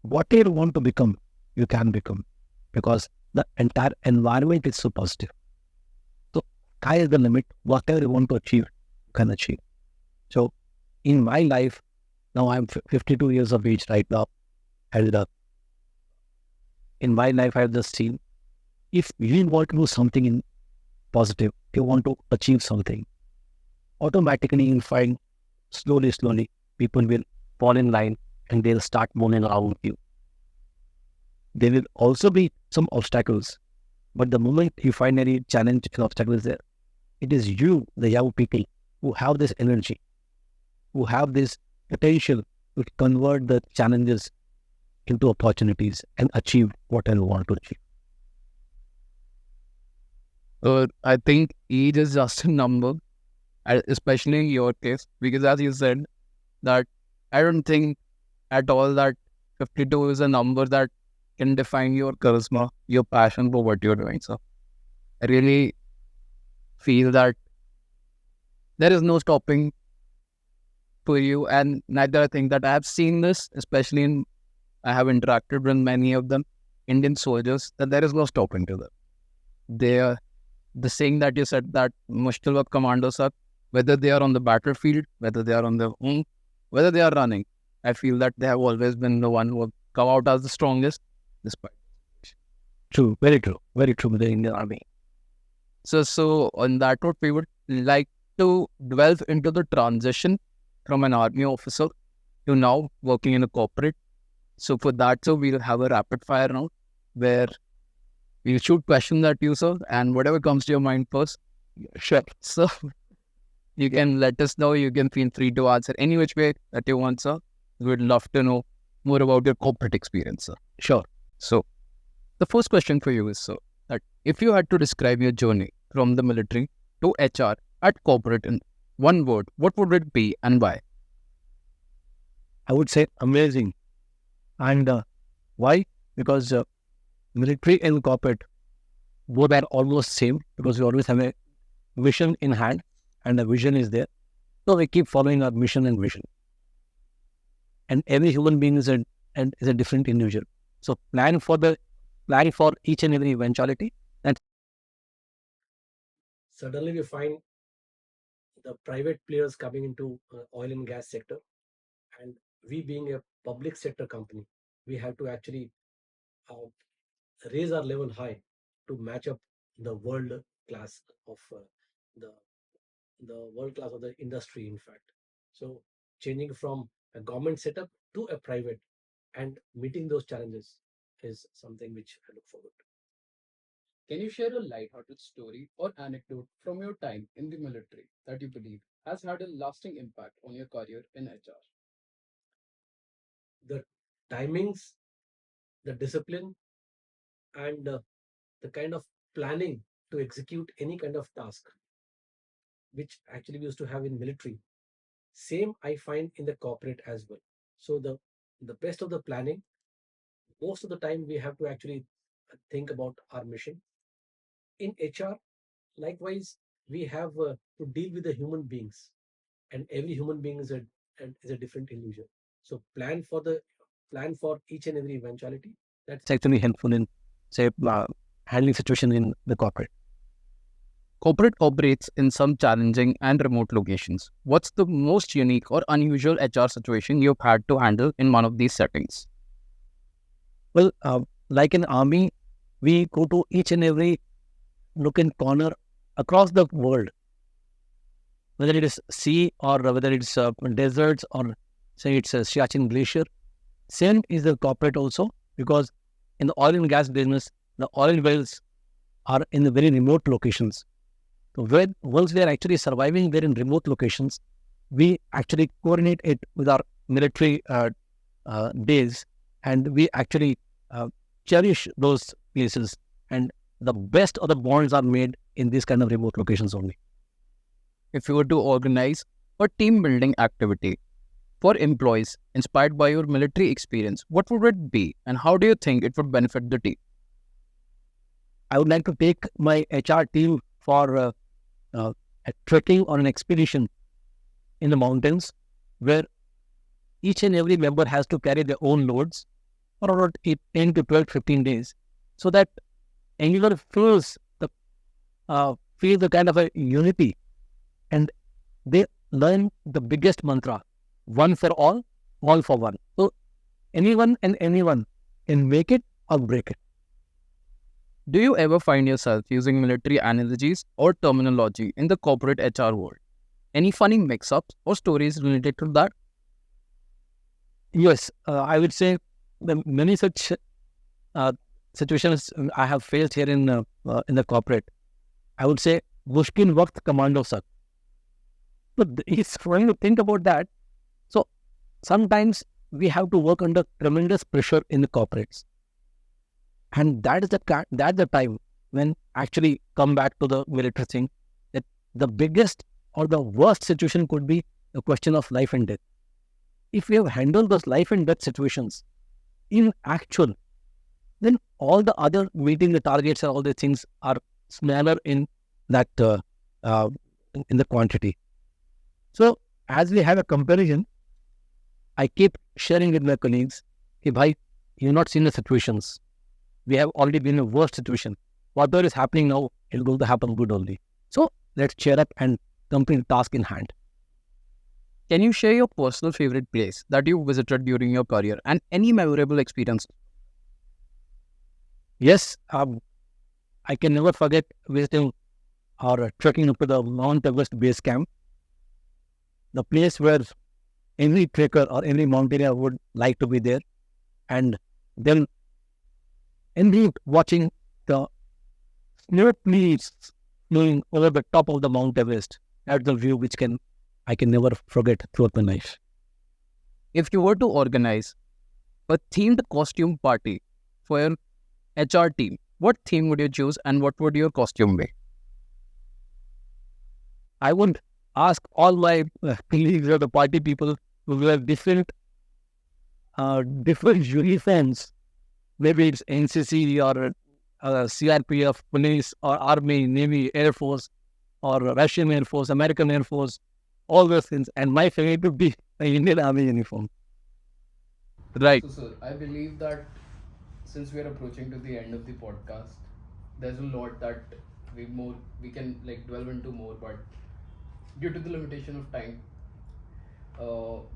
Speaker 1: Whatever you want to become, you can become, because the entire environment is so positive. So sky is the limit. Whatever you want to achieve, you can achieve. So in my life, now I'm 52 years of age right now, and in my life I've just seen, if you want to do something in positive, you want to achieve something, automatically you'll find slowly people will fall in line and they'll start moving around you. There will also be some obstacles, but the moment you find any challenge and obstacles there, it is you, the young people, who have this energy, who have this potential to convert the challenges into opportunities and achieve what I want to achieve.
Speaker 2: I think age is just a number, especially in your case, because as you said, that I don't think at all that 52 is a number that can define your charisma, your passion for what you're doing. So I really feel that there is no stopping for you, and neither I think that I have seen this, especially in I have interacted with many of them, Indian soldiers, that there is no stopping to them. They are the saying that you said that mushkil waqt commandos are, whether they are on the battlefield, whether they are on their home, whether they are running, I feel that they have always been the one who have come out as the strongest, despite.
Speaker 1: True, very true with the Indian Army.
Speaker 2: So on that note, we would like to delve into the transition from an army officer to now working in a corporate. So for that, so we'll have a rapid fire round where we'll shoot questions at you, sir, and whatever comes to your mind first.
Speaker 1: Sure.
Speaker 2: So you can let us know. You can feel free to answer any which way that you want, sir. We'd love to know more about your corporate experience, sir.
Speaker 1: Sure.
Speaker 2: So the first question for you is, sir, that if you had to describe your journey from the military to HR at corporate in one word, what would it be and why?
Speaker 1: I would say amazing. And why? Because military and corporate both are almost same, because we always have a vision in hand and the vision is there. So we keep following our mission and vision. And every human being is a different individual. So plan for each and every eventuality. And suddenly we find the private players coming into oil and gas sector, and we being a public sector company, we have to actually uh, raise our level high to match up the world class of the world class of the industry, in fact. So changing from a government setup to a private and meeting those challenges is something which I look forward to.
Speaker 2: Can you share a light-hearted story or anecdote from your time in the military that you believe has had a lasting impact on your career in HR?
Speaker 1: The timings, the discipline, and the kind of planning to execute any kind of task, which actually we used to have in military, same I find in the corporate as well. So the best of the planning, most of the time we have to actually think about our mission. In HR, likewise, we have to deal with the human beings, and every human being is a different individual. So plan for each and every eventuality. That's actually helpful in say handling situation in the corporate.
Speaker 2: Corporate operates in some challenging and remote locations. What's the most unique or unusual HR situation you've had to handle in one of these settings?
Speaker 1: Well, like in army, we go to each and every nook and corner across the world, whether it is sea or whether it's deserts or say it's a Siachen glacier. Same is the corporate also, because in the oil and gas business, the oil wells are in the very remote locations. So once they are actually surviving there in remote locations, we actually coordinate it with our military days, and we actually cherish those places. And the best of the bonds are made in these kind of remote locations only.
Speaker 2: If you were to organize a team building activity for employees inspired by your military experience, what would it be and how do you think it would benefit the team?
Speaker 1: I would like to take my HR team for a trekking or an expedition in the mountains, where each and every member has to carry their own loads for about 10 to 12, 15 days, so that everyone feels the kind of a unity, and they learn the biggest mantra: one for all for one. So anyone and anyone can make it or break it.
Speaker 2: Do you ever find yourself using military analogies or terminology in the corporate HR world? Any funny mix-ups or stories related to that?
Speaker 1: Yes, I would say the many such situations I have faced here in the corporate. I would say mushkil waqt commando sir. But it's funny to think about that. So sometimes we have to work under tremendous pressure in the corporates, and that's the time when actually come back to the military thing, that the biggest or the worst situation could be a question of life and death. If we have handled those life and death situations in actual, then all the other meeting the targets and all the things are smaller in that in the quantity. So as we have a comparison, I keep sharing with my colleagues, hey, bhai, you've not seen the situations. We have already been in a worse situation. Whatever is happening now, it's going to happen good only. So let's cheer up and complete the task in hand.
Speaker 2: Can you share your personal favorite place that you visited during your career and any memorable experience?
Speaker 1: Yes, I can never forget visiting or trekking up to the Mount Everest base camp, the place where every trekker or every mountaineer would like to be there, and then en route watching the snow leaves flowing over the top of the Mount Everest. That's the view which I can never forget throughout my life.
Speaker 2: If you were to organize a themed costume party for your HR team, what theme would you choose and what would your costume be?
Speaker 1: I would ask all my colleagues or the party people who will have different uniforms. Maybe it's NCC or CRPF, police or army, navy, air force, or Russian air force, American air force, all those things. And my favorite would be the Indian army uniform.
Speaker 2: Right. So, sir, I believe that since we are approaching to the end of the podcast, there's a lot that we can like delve into more, but due to the limitation of time,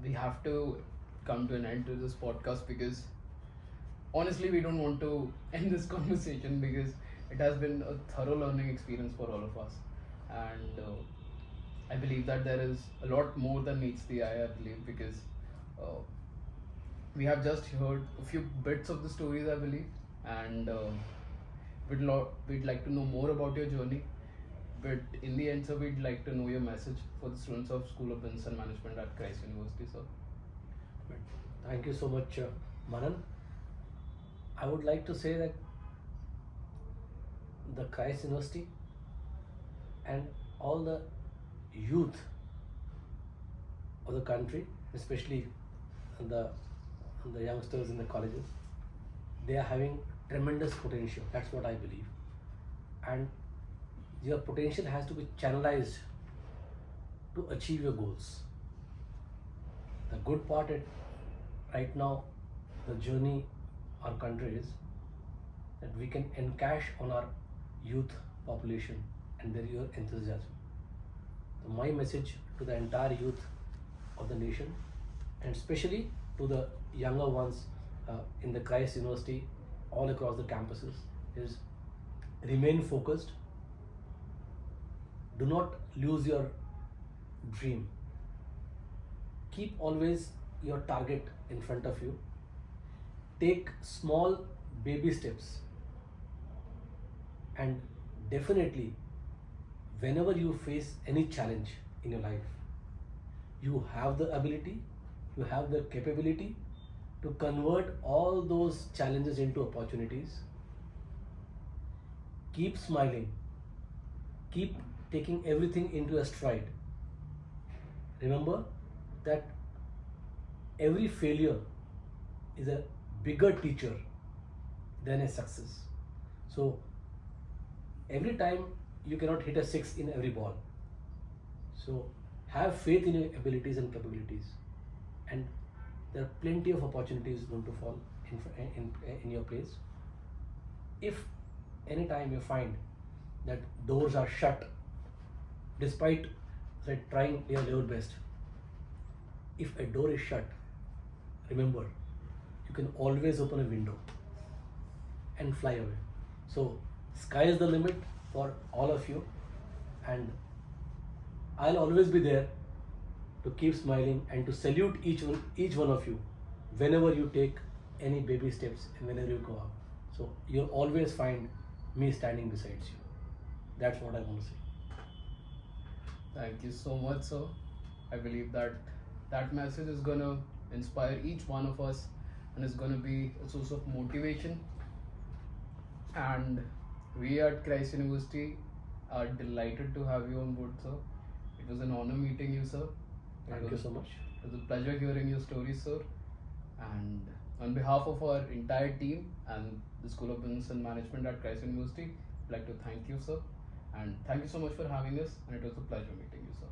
Speaker 2: we have to come to an end to this podcast because honestly, we don't want to end this conversation because it has been a thorough learning experience for all of us, and I believe that there is a lot more than meets the eye. I believe because uh, we have just heard a few bits of the stories, I believe, and we'd like to know more about your journey. But in the end, sir, we'd like to know your message for the students of School of Business and Management at Christ University, sir.
Speaker 1: Thank you so much, Manan. I would like to say that the Christ University and all the youth of the country, especially the youngsters in the colleges, they are having tremendous potential. That's what I believe. And your potential has to be channelized to achieve your goals. The good part right now, the journey our country is that we can encash on our youth population and your enthusiasm. So my message to the entire youth of the nation, and especially to the younger ones in the Christ University, all across the campuses, is remain focused. Do not lose your dream. Keep always your target in front of you. Take small baby steps, and definitely, whenever you face any challenge in your life, you have the ability, you have the capability to convert all those challenges into opportunities. Keep smiling, keep taking everything into a stride. Remember that every failure is a bigger teacher than a success. So every time you cannot hit a six in every ball. So have faith in your abilities and capabilities, and there are plenty of opportunities going to fall in your place. If any time you find that doors are shut, despite trying your level best, if a door is shut, remember, you can always open a window and fly away. So sky is the limit for all of you, and I'll always be there to keep smiling and to salute each one of you whenever you take any baby steps and whenever you go up. So you'll always find me standing beside you. That's what I want to say.
Speaker 2: Thank you so much, sir. I believe that that message is going to inspire each one of us and is going to be a source of motivation. And we at Christ University are delighted to have you on board, sir. It was an honor meeting you, sir.
Speaker 1: Thank you so much.
Speaker 2: It was a pleasure hearing your stories, sir. And on behalf of our entire team and the School of Business and Management at Christ University, I'd like to thank you, sir. And thank you so much for having us. And it was a pleasure meeting you, sir.